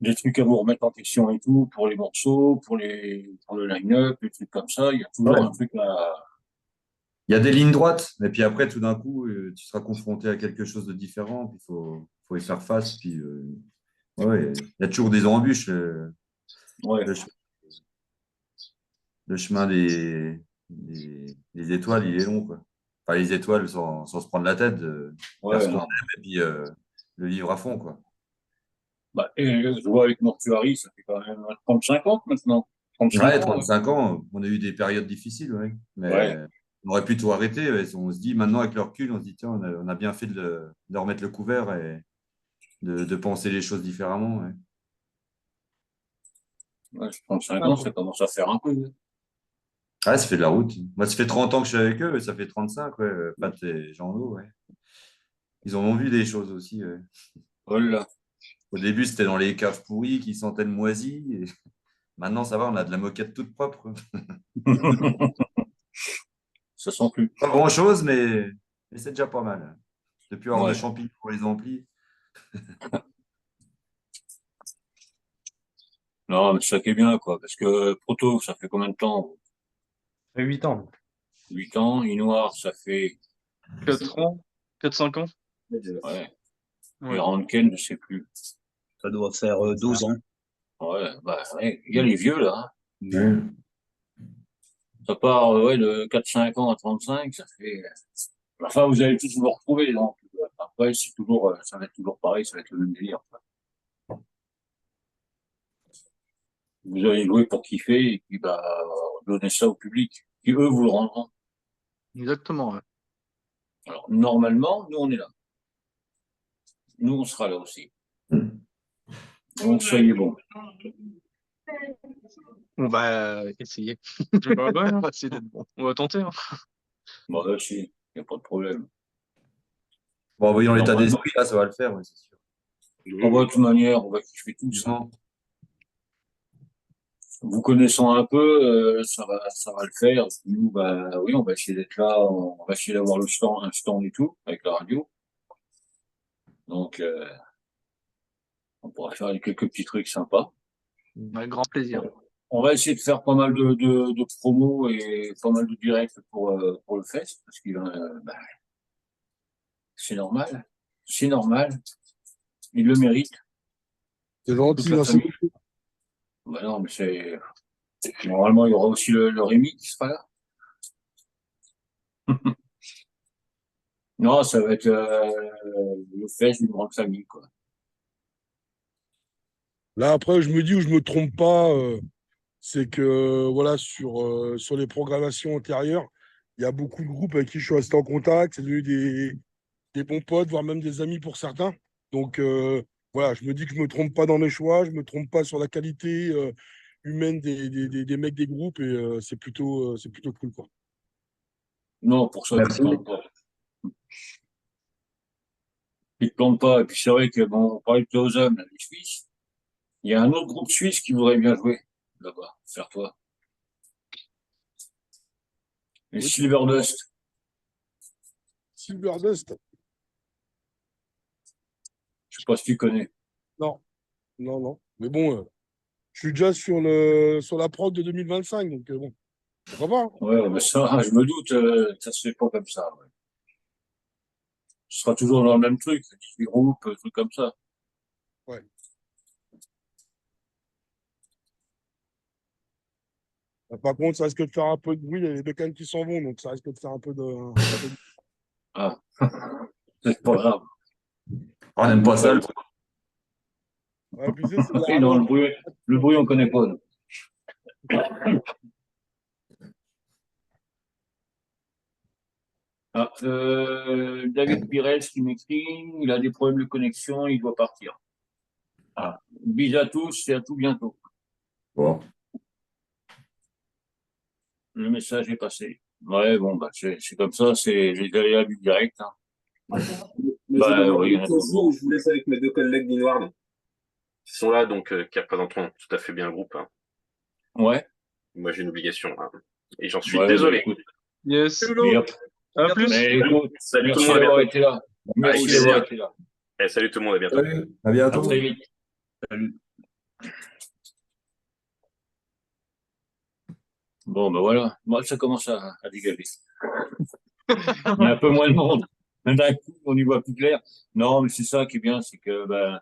Speaker 5: des trucs à vous remettre en question et tout, pour les morceaux, pour le line-up, des trucs comme ça, il y a toujours
Speaker 6: Ouais.
Speaker 5: un truc à.
Speaker 6: Il y a des lignes droites, et puis après, tout d'un coup, tu seras confronté à quelque chose de différent, puis faut y faire face. Puis, ouais, il y a toujours des embûches.
Speaker 5: Ouais.
Speaker 6: Le- le chemin des étoiles, il est long, quoi. Enfin, les étoiles sans se prendre la tête,
Speaker 5: Ouais,
Speaker 6: faire ce qu'on
Speaker 5: non.
Speaker 6: aime et puis le vivre à fond, quoi.
Speaker 5: Bah, et je vois avec Mortuary, ça fait quand même 35 ans maintenant. 35
Speaker 6: Ouais,
Speaker 5: ans, ouais.
Speaker 6: 35 ans, on a eu des périodes difficiles, ouais.
Speaker 5: Ouais.
Speaker 6: Mais on aurait pu tout arrêter. Ouais. On se dit, maintenant, avec le recul, on se dit, tiens, on a bien fait de remettre le couvert et de penser les choses différemment. Ouais.
Speaker 5: Ouais, 35 ans, ça commence à faire un peu.
Speaker 6: Ouais, ça fait de la route. Moi, ça fait 30 ans que je suis avec eux, et ça fait 35, ouais. Pat et Jean-Loup, ouais. Ils en ont vu des choses aussi. Ouais.
Speaker 5: Voilà.
Speaker 6: Au début, c'était dans les caves pourries qui sentaient le moisi. Et maintenant, ça va, on a de la moquette toute propre.
Speaker 5: Ça sent plus.
Speaker 6: Pas grand-chose, mais c'est déjà pas mal. Depuis avoir de
Speaker 5: Ouais.
Speaker 6: champignons pour les amplis.
Speaker 5: Non, mais ça qui est bien, quoi. Parce que Proto, ça fait combien de temps?
Speaker 2: Ça fait 8 ans.
Speaker 5: 8 ans. Inoir, ça fait.
Speaker 8: 4 ans, 4-5 ans.
Speaker 5: Ouais. Et
Speaker 8: Ouais.
Speaker 5: Ranken, je sais plus.
Speaker 7: Ça doit faire 12 ans.
Speaker 5: Ouais, bah, ouais. Il y a les vieux, là. Hein.
Speaker 6: Ouais.
Speaker 5: Ça part, ouais, de 4-5 ans à 35, ça fait. Enfin, vous allez tous vous retrouver, donc. Après, c'est toujours, ça va être toujours pareil, ça va être le même délire. Vous allez jouer pour kiffer et puis, bah, donner ça au public, qui eux vous le rendront.
Speaker 8: Exactement, ouais.
Speaker 5: Alors, normalement, nous, on est là. Nous, on sera là aussi. Donc, soyez bons.
Speaker 8: On va essayer.
Speaker 3: Bah ouais,
Speaker 8: On va essayer d'être bon. On va tenter, hein.
Speaker 5: Bon, là, si, il n'y a pas de problème.
Speaker 6: Bon, en voyant l'état
Speaker 5: Normalement,
Speaker 6: d'esprit, là, ça va le faire, ouais, c'est sûr.
Speaker 5: de toute manière, on va kiffer tous. Hein.
Speaker 6: Vivement.
Speaker 5: Vous connaissant un peu, ça va le faire. Nous, bah, oui, on va essayer d'être là, on va essayer d'avoir un stand et tout, avec la radio. Donc, on pourra faire quelques petits trucs sympas.
Speaker 8: Avec grand plaisir.
Speaker 5: On va essayer de faire pas mal de promos et pas mal de directs pour le fest, parce que bah, c'est normal. C'est normal. Il le mérite.
Speaker 4: C'est
Speaker 5: Toute
Speaker 4: gentil,
Speaker 5: la
Speaker 4: merci
Speaker 5: famille.
Speaker 4: beaucoup.
Speaker 5: Bah non, mais c'est. Normalement, il y aura aussi le Rémi qui sera là. Non, ça va être le fest d'une grande famille, quoi.
Speaker 4: Là, après, je me dis où je me trompe pas, c'est que voilà, sur les programmations antérieures, il y a beaucoup de groupes avec qui je suis resté en contact. C'est devenu des bons potes, voire même des amis pour certains. Donc voilà, je me dis que je me trompe pas dans mes choix, je me trompe pas sur la qualité humaine des mecs des groupes et c'est plutôt cool, quoi.
Speaker 5: Non, pour ça, tu te
Speaker 6: Merci.
Speaker 5: plantes pas. Tu te plantes pas. Et puis c'est vrai que, bon, on parlait de Closum, les Suisses. Il y a un autre groupe suisse qui voudrait bien jouer là-bas, faire toi. Les
Speaker 4: Oui.
Speaker 5: Silverdust.
Speaker 4: Silverdust?
Speaker 5: Je sais pas si tu connais.
Speaker 4: Non, non, non. Mais bon, je suis déjà sur la prod de 2025, donc bon, pourquoi pas, hein.
Speaker 5: Ouais, mais ça, je me doute, ça se fait pas comme ça. Ouais. Ce sera toujours dans le même truc, 18 groupes, trucs comme ça.
Speaker 4: Ouais. Par contre, ça risque de faire un peu de bruit, il y a les bécanes qui s'en vont, donc ça risque de faire un peu de...
Speaker 5: Ah, c'est pas grave.
Speaker 6: On n'aime pas ça.
Speaker 4: Ouais, puis c'est de la
Speaker 5: Oui, non,
Speaker 4: rallonge.
Speaker 5: le bruit, on connaît pas. Nous. Ah, David Pires qui m'écrit, il a des problèmes de connexion, il doit partir. Ah, bisous à tous et à tout bientôt.
Speaker 6: Bon.
Speaker 5: Le message est passé. Ouais, bon, bah, c'est comme ça, c'est les aléas du direct. Hein.
Speaker 3: Mais
Speaker 5: Bah oui, il y en a toujours.
Speaker 3: je vous laisse avec mes deux collègues d'Inward qui sont là, donc qui représenteront tout à fait bien le groupe. Hein.
Speaker 5: Ouais,
Speaker 3: Moi, j'ai une obligation. Hein. Et j'en suis
Speaker 5: ouais,
Speaker 3: désolé.
Speaker 5: bah, écoute.
Speaker 8: Yes.
Speaker 5: Et hop.
Speaker 8: À plus.
Speaker 5: Mais écoute,
Speaker 3: Salut tout le
Speaker 5: merci
Speaker 3: monde, à
Speaker 5: d'avoir
Speaker 3: bientôt.
Speaker 5: été là. Merci
Speaker 3: Avec
Speaker 5: d'avoir
Speaker 3: plaisir.
Speaker 5: été là.
Speaker 3: Et salut tout le monde, à bientôt.
Speaker 6: Salut, à
Speaker 5: À
Speaker 6: bientôt.
Speaker 5: très vite. Salut. Bon, ben voilà. Moi, ça commence à dégager. Il y a un peu moins de monde. D'un coup, on y voit plus clair. Non, mais c'est ça qui est bien, c'est que ben,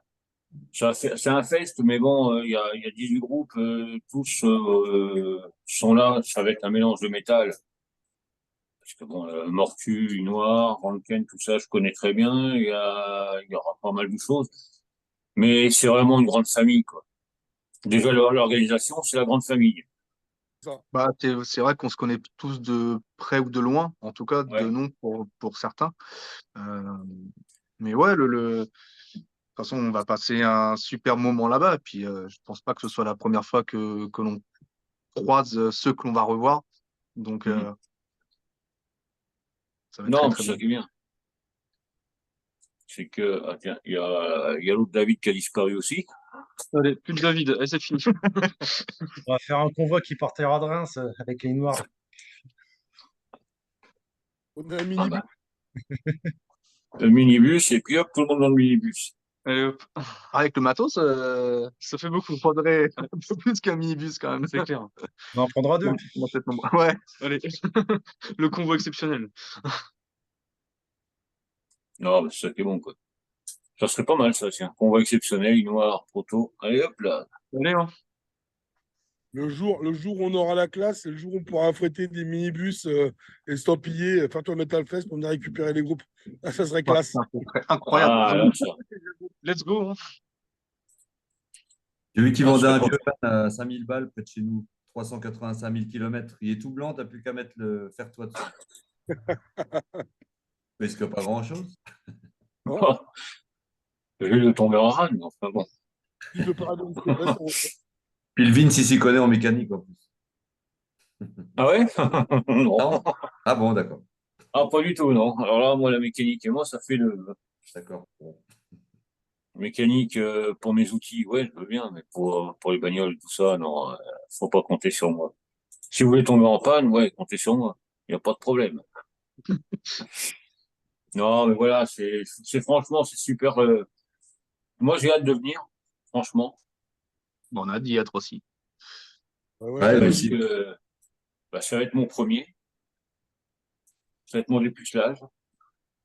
Speaker 5: C'est un fest, mais bon, il y a 18 groupes, tous sont là. Ça va être un mélange de métal. Parce que bon, Mortu, Noir, Ranken, tout ça, je connais très bien. Il y aura pas mal de choses. Mais c'est vraiment une grande famille, quoi. Déjà, l'organisation, c'est la grande famille.
Speaker 4: Ça.
Speaker 8: Bah, c'est vrai qu'on se connaît tous de près ou de loin, en tout cas de
Speaker 5: Ouais.
Speaker 8: nom pour certains. Euh, mais ouais, de toute façon, on va passer un super moment là-bas. Et puis, je pense pas que ce soit la première fois que l'on croise ceux que l'on va revoir. Donc,
Speaker 5: Mhm.
Speaker 8: ça va être très,
Speaker 5: Non, mais
Speaker 8: très
Speaker 5: c'est ça
Speaker 8: bien.
Speaker 5: qui est bien. C'est que, ah, tiens, il y a l'autre David qui a disparu aussi.
Speaker 8: Allez, plus de David, et c'est fini.
Speaker 2: On va faire un convoi qui partira de Reims avec les Noirs.
Speaker 4: On a un
Speaker 5: Ah
Speaker 4: minibus.
Speaker 5: bah, le minibus, et puis hop, tout le monde dans le minibus.
Speaker 8: Allez, hop. Avec le matos, ça fait beaucoup. Il faudrait un peu plus qu'un minibus quand même. C'est clair.
Speaker 2: On en prendra deux.
Speaker 8: On a peut-être nombre. Ouais, allez. Le convoi exceptionnel.
Speaker 5: Non, mais c'est ça qui est bon, quoi. Ça serait pas mal, ça, tiens. Convoi exceptionnel, Noir, Proto. Allez, hop là.
Speaker 8: Allez, hein.
Speaker 4: Le jour où on aura la classe, c'est le jour où on pourra affréter des minibus estampillés, Faire-toi Metal Fest pour venir récupérer les groupes. Ah, ça serait
Speaker 8: Ouais,
Speaker 4: classe.
Speaker 8: ça serait incroyable.
Speaker 5: Ah, là, ça.
Speaker 8: Let's go, hein.
Speaker 6: J'ai vu qu'ils
Speaker 5: Ah,
Speaker 6: vendaient
Speaker 5: ça
Speaker 6: un
Speaker 5: serait
Speaker 6: vieux
Speaker 5: pas...
Speaker 6: van à 5000 balles près de chez nous, 385 000 km. Il est tout blanc, t'as plus qu'à mettre le faire-toi dessus. Il risque pas grand-chose.
Speaker 4: Hein.
Speaker 5: Je vais le tomber en rade, mais enfin bon.
Speaker 4: Il veut pas donner ses vrais son-
Speaker 6: Puis le Vince, il s'y connaît en mécanique en plus.
Speaker 5: Ah ouais? Non.
Speaker 6: Non? Ah bon, d'accord.
Speaker 5: Ah, pas du tout, non. Alors là, moi, la mécanique et moi, ça fait le
Speaker 6: D'accord. Bon.
Speaker 5: mécanique pour mes outils, ouais, je veux bien, mais pour les bagnoles, tout ça, non, faut pas compter sur moi. Si vous voulez tomber en panne, ouais, comptez sur moi. Il n'y a pas de problème. Non, mais voilà, c'est franchement, c'est super. Moi, j'ai hâte de venir, franchement,
Speaker 8: Bon, on a dit être aussi.
Speaker 4: Ah ouais,
Speaker 6: Ouais,
Speaker 4: ouais.
Speaker 6: mais
Speaker 5: parce
Speaker 6: aussi.
Speaker 5: que bah, ça va être mon premier, ça va être mon dépucelage.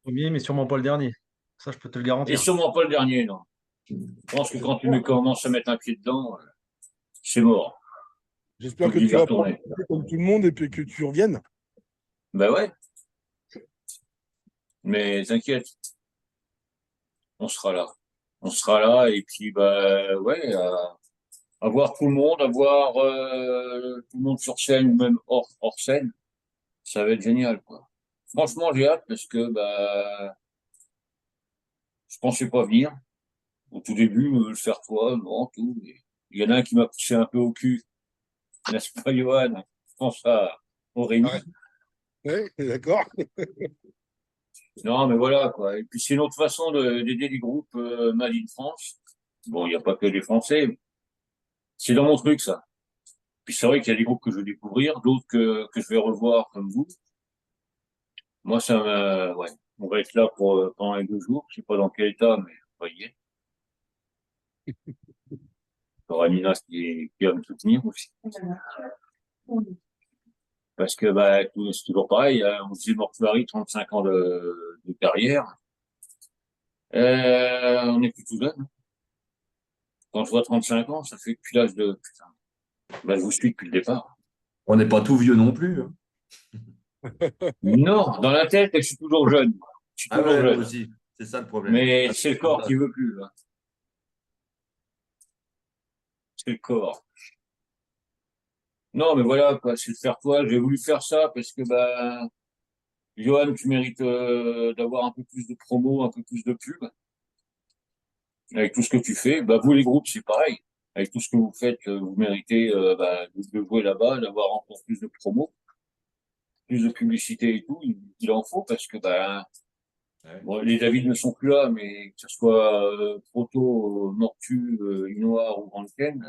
Speaker 2: Premier, mais sûrement pas le dernier. Ça, je peux te le
Speaker 5: Et
Speaker 2: garantir.
Speaker 5: sûrement pas le dernier, non. Je pense que quand tu me commences à mettre un pied dedans, c'est mort.
Speaker 4: J'espère que
Speaker 5: T'oublies
Speaker 4: tu
Speaker 5: d'y
Speaker 4: vas pas
Speaker 5: retourner.
Speaker 4: comme tout le monde et puis que tu reviennes.
Speaker 5: Ben ouais, mais t'inquiète, on sera là. On sera là, et puis, bah, ouais, à voir tout le monde, à voir tout le monde sur scène ou même hors scène, ça va être génial, quoi. Franchement, j'ai hâte parce que, bah, je pensais pas venir. Au tout début, le faire toi, non, tout. Et il y en a un qui m'a poussé un peu au cul, n'est-ce pas, Johan? Je pense au
Speaker 4: Ah ouais.
Speaker 5: Rémi.
Speaker 4: Ouais, d'accord.
Speaker 5: Non, mais voilà, quoi. Et puis, c'est une autre façon d'aider les groupes Made in France. Bon, il n'y a pas que des Français. C'est dans mon truc, ça. Puis c'est vrai qu'il y a des groupes que je vais découvrir, d'autres que je vais revoir comme vous. Moi, ouais. On va être là pendant les 2 jours. Je sais pas dans quel état, mais on va y être. Il y aura Nina qui va me soutenir aussi. Parce que, bah, c'est toujours pareil, hein. On disait Mortuary, 35 ans de carrière. On est plus tout jeune. Quand je vois 35 ans, ça fait depuis l'âge de, putain. Bah, je vous suis depuis le départ.
Speaker 6: On n'est pas tout vieux non plus, hein.
Speaker 5: Non, dans la tête, je suis toujours jeune. Je suis
Speaker 6: Ah
Speaker 5: toujours
Speaker 6: ouais, moi
Speaker 5: jeune.
Speaker 6: aussi. C'est ça le problème.
Speaker 5: Mais c'est le corps qui veut plus, là. C'est le corps. Non, mais voilà, quoi, c'est le faire toi. J'ai voulu faire ça parce que, bah, Johan, tu mérites d'avoir un peu plus de promo, un peu plus de pub. Avec tout ce que tu fais, bah, vous, les groupes, c'est pareil. Avec tout ce que vous faites, vous méritez bah, de jouer là-bas, d'avoir encore plus de promo, plus de publicité et tout. Il en faut parce que, bah,
Speaker 6: Ouais.
Speaker 5: bon, les David ne sont plus là, mais que ce soit Proto, Mortu, Inoar ou Ranken,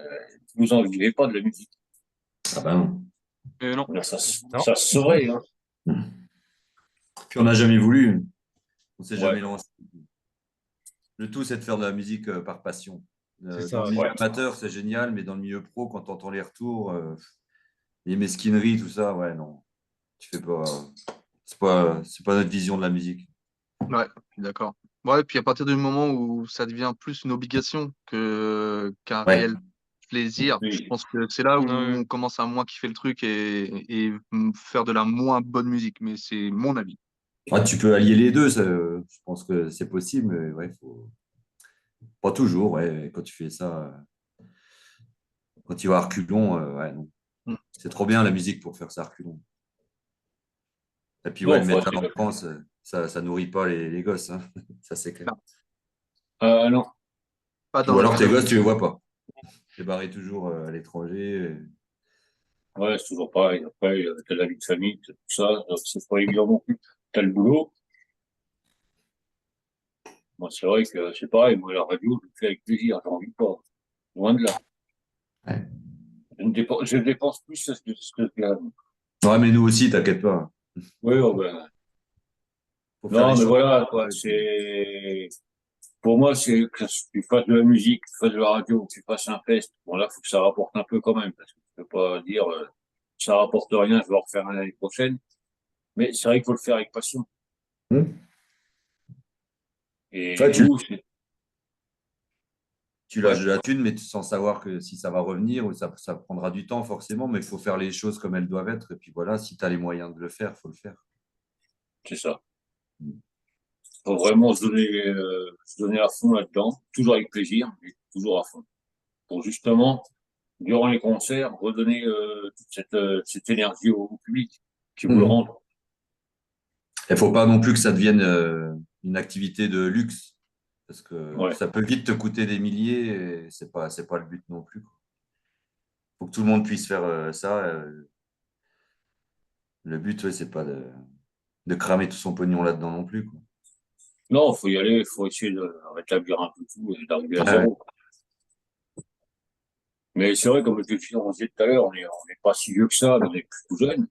Speaker 5: vous en vivez pas de la musique.
Speaker 6: Ah ben non.
Speaker 8: Non.
Speaker 5: Là,
Speaker 2: Non.
Speaker 5: ça se saurait, hein.
Speaker 6: Puis on n'a jamais voulu. On s'est
Speaker 5: Ouais,
Speaker 6: jamais lancé. Le tout, c'est de faire de la musique par passion.
Speaker 2: C'est
Speaker 6: Dans
Speaker 2: ça.
Speaker 6: le
Speaker 2: Ouais.
Speaker 6: milieu
Speaker 5: ouais.
Speaker 6: amateur, c'est génial, mais dans le milieu pro, quand tu entends les retours, les mesquineries, tout ça, ouais, non. Tu fais pas. C'est pas notre vision de la musique.
Speaker 8: Ouais, je suis d'accord. Ouais, puis à partir du moment où ça devient plus une obligation qu'un
Speaker 6: Ouais.
Speaker 8: réel plaisir, je
Speaker 5: Oui.
Speaker 8: pense que c'est là où
Speaker 2: Ouais.
Speaker 8: on commence à moins kiffer le truc et faire de la moins bonne musique. Mais c'est mon avis.
Speaker 6: Ouais, tu peux allier les deux, je pense que c'est possible, mais ouais, faut... pas toujours. Ouais. Quand tu fais ça, quand tu vas à reculons, ouais, non.
Speaker 8: Mm.
Speaker 6: C'est trop bien la musique pour faire ça à reculons. Et puis, ouais,
Speaker 5: Non,
Speaker 6: le
Speaker 5: faut
Speaker 6: métal
Speaker 5: rester
Speaker 6: en
Speaker 5: comme.
Speaker 6: France, ça nourrit pas les gosses, hein. Ça, c'est clair.
Speaker 8: Non,
Speaker 5: Non.
Speaker 8: pas
Speaker 6: Ou
Speaker 8: dans
Speaker 6: alors
Speaker 8: notre
Speaker 6: tes
Speaker 8: région.
Speaker 6: gosses, tu les vois pas. T'es barré toujours à l'étranger.
Speaker 5: Ouais, c'est toujours pareil. Après, t'as la vie de famille, t'as tout ça. Donc, c'est pas évident non plus. T'as le boulot. Moi, c'est vrai que c'est pareil. Moi, la radio, je le fais avec plaisir. J'en envie pas. Loin de là.
Speaker 6: Ouais.
Speaker 5: Je dépense plus ce que je gagne.
Speaker 6: Ouais, mais nous aussi, t'inquiète pas.
Speaker 5: Oui, oh, ben.
Speaker 6: Faut faire les
Speaker 5: Non, mais
Speaker 6: choses.
Speaker 5: voilà, quoi.
Speaker 6: Ouais,
Speaker 5: C'est. Pour moi, c'est que tu fasses de la musique, tu fasses de la radio, que tu fasses un fest. Bon, là, faut que ça rapporte un peu quand même, parce que tu peux pas dire, ça rapporte rien, je vais en refaire un l'année prochaine. Mais c'est vrai qu'il faut le faire avec passion.
Speaker 6: Hum.
Speaker 5: Et
Speaker 6: Ouais,
Speaker 5: nous,
Speaker 6: tu
Speaker 5: ouais,
Speaker 6: lâches de la thune, mais sans savoir que si ça va revenir ou ça prendra du temps forcément, mais il faut faire les choses comme elles doivent être. Et puis voilà, si tu as les moyens de le faire, il faut le faire.
Speaker 5: c'est ça. Faut vraiment se donner à fond là-dedans, toujours avec plaisir, mais toujours à fond. Pour justement, durant les concerts, redonner toute cette énergie au public qui vous le
Speaker 6: Mhm.
Speaker 5: rend.
Speaker 6: Il ne faut pas non plus que ça devienne une activité de luxe, parce que
Speaker 5: Ouais,
Speaker 6: ça peut vite te coûter des milliers et c'est pas le but non plus. Il faut que tout le monde puisse faire ça. Le but, ouais, c'est pas de cramer tout son pognon là-dedans non plus, quoi.
Speaker 5: non, faut y aller, faut essayer de rétablir un peu tout et d'arriver à
Speaker 6: Ouais, ouais.
Speaker 5: zéro. Mais c'est vrai, comme je le disais tout à l'heure, on n'est pas si vieux que ça, on est plus tout jeune.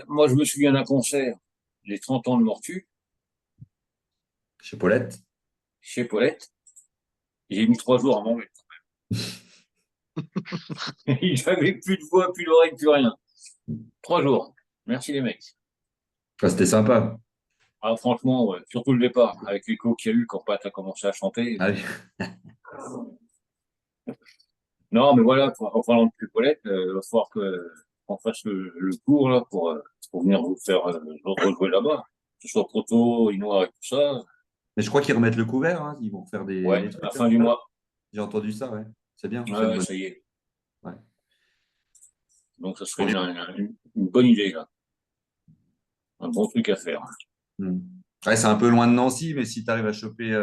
Speaker 5: Moi, je me souviens d'un concert, les 30 ans de Mortu,
Speaker 6: Chez Paulette.
Speaker 5: chez Paulette. J'ai mis 3 jours à m'en mettre. J'avais plus de voix, plus d'oreille, plus rien. 3 jours. Merci les mecs.
Speaker 6: Ah, c'était sympa.
Speaker 5: Ah, franchement, ouais. Surtout le départ, avec l'écho qu'il y a eu quand Pat a commencé à chanter.
Speaker 6: Ah oui.
Speaker 5: Non, mais voilà, en parlant de Paulette, il va falloir qu'on fasse le cours là, pour venir vous faire rejouer là-bas. Que ce soit Proto, Inoa et tout ça.
Speaker 6: Mais je crois qu'ils remettent le couvert, hein. Ils vont faire
Speaker 5: Ouais,
Speaker 6: des
Speaker 5: à la
Speaker 6: trucs,
Speaker 5: fin
Speaker 6: hein.
Speaker 5: du mois.
Speaker 6: J'ai entendu ça, ouais. C'est bien,
Speaker 5: Ouais,
Speaker 6: c'est une
Speaker 5: ouais,
Speaker 6: bonne.
Speaker 5: ça y est.
Speaker 6: Ouais.
Speaker 5: Donc, ça serait une bonne idée, là. Un bon truc à faire.
Speaker 6: Mm. Ouais, c'est un peu loin de Nancy, mais si tu arrives à choper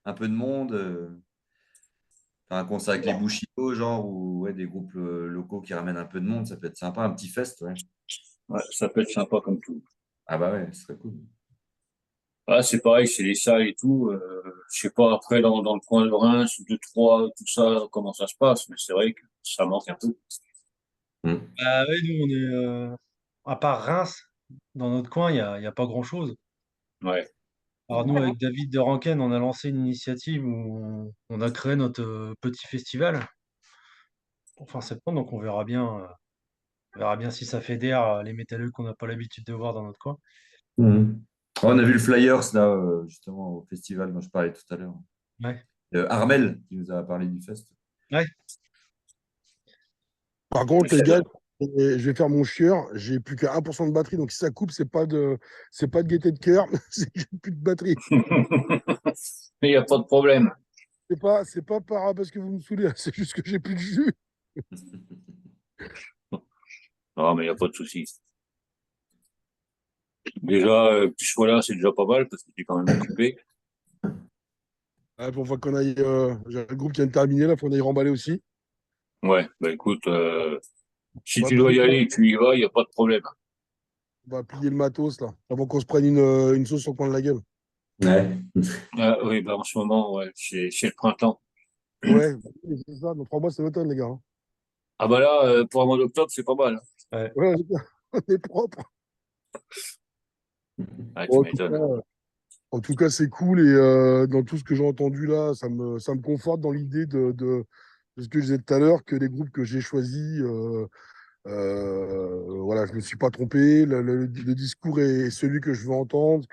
Speaker 6: un peu de monde, faire un concert avec les Bushido, genre, ou ouais, des groupes locaux qui ramènent un peu de monde, ça peut être sympa, un petit fest, ouais.
Speaker 5: Ouais, ça peut être sympa comme tout.
Speaker 6: Ah bah ouais, ce serait cool.
Speaker 5: Ah, c'est pareil, c'est les salles et tout. Je sais pas après dans le coin de Reims, de Troyes, tout ça, comment ça se passe, mais c'est vrai que ça manque un peu.
Speaker 6: Mm.
Speaker 2: Bah ouais, nous, on est, à part Reims, dans notre coin, il y a pas grand-chose.
Speaker 5: Ouais.
Speaker 2: Alors nous, avec David de Ranken, on a lancé une initiative où on a créé notre petit festival pour fin septembre, donc on verra bien si ça fédère les métalleux qu'on n'a pas l'habitude de voir dans notre coin.
Speaker 6: Mm. Oh, on a vu le Flyers, là, justement, au festival dont je parlais tout à l'heure.
Speaker 2: Ouais.
Speaker 6: Armel, qui nous a parlé du fest.
Speaker 2: Ouais.
Speaker 4: Par contre, les gars, je vais faire mon chieur. J'ai plus qu'à 1% de batterie. Donc, si ça coupe, c'est pas de gaieté de cœur. C'est que j'ai plus de batterie.
Speaker 5: Mais il n'y a pas de problème.
Speaker 4: C'est pas parce que vous me saoulez. C'est juste que j'ai plus de jus.
Speaker 5: Non, mais il n'y a pas de souci. Déjà, que tu sois là, c'est déjà pas mal parce que tu es quand même occupé.
Speaker 4: Ouais, pour fois qu'on aille. J'ai le groupe qui vient de terminer. Là, faut qu'on aille remballer aussi.
Speaker 5: Ouais, bah écoute,
Speaker 4: On
Speaker 5: si
Speaker 4: va
Speaker 5: tu dois y
Speaker 4: plier,
Speaker 5: aller, tu y vas, il n'y a pas de problème.
Speaker 4: on va plier le matos, là. Avant qu'on se prenne une sauce sur le coin de la gueule.
Speaker 6: Ouais.
Speaker 5: Ah, oui, bah en ce moment, ouais, c'est le printemps.
Speaker 4: Ouais, c'est ça. Dans 3 mois, c'est l'automne, les gars, hein.
Speaker 5: Ah bah là, pour un mois d'octobre, c'est pas mal.
Speaker 2: Ouais.
Speaker 4: Ouais, les gars, on est propre.
Speaker 5: Ah, tu
Speaker 4: Bon,
Speaker 5: m'étonnes.
Speaker 4: en tout cas, c'est cool. Et dans tout ce que j'ai entendu là, ça me conforte dans l'idée de ce que je disais tout à l'heure, que les groupes que j'ai choisis, voilà, je ne me suis pas trompé. Le discours est celui que je veux entendre,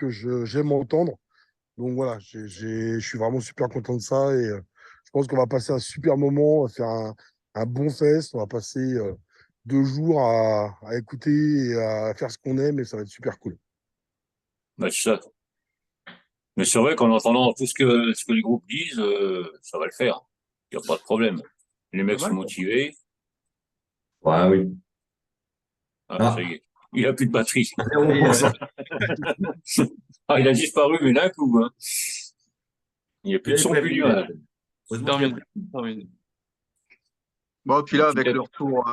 Speaker 4: j'aime entendre. Donc voilà, je suis vraiment super content de ça et je pense qu'on va passer un super moment, on va faire un bon fest, on va passer 2 jours à écouter et à faire ce qu'on aime et ça va être super cool.
Speaker 5: Bah, c'est ça. Mais c'est vrai qu'en entendant tout ce que les groupes disent, ça va le faire. Il n'y a pas de problème. Les
Speaker 8: Pas
Speaker 5: mecs sont
Speaker 8: mal, quoi.
Speaker 5: motivés.
Speaker 6: Ouais, oui.
Speaker 5: Ah, ça
Speaker 6: Ah,
Speaker 5: y est. Il a plus de batterie.
Speaker 6: 0%.
Speaker 5: Ah, il a disparu, mais d'un coup, hein. Il n'y a plus
Speaker 6: Il
Speaker 5: de
Speaker 6: avait
Speaker 5: son, plus
Speaker 6: prévenu.
Speaker 5: d'image.
Speaker 6: Heureusement qu'il a
Speaker 8: Terminé.
Speaker 6: prévenu.
Speaker 8: Terminé. Bon, puis
Speaker 5: Donc,
Speaker 8: là,
Speaker 5: il
Speaker 8: avec
Speaker 5: a-
Speaker 8: le retour,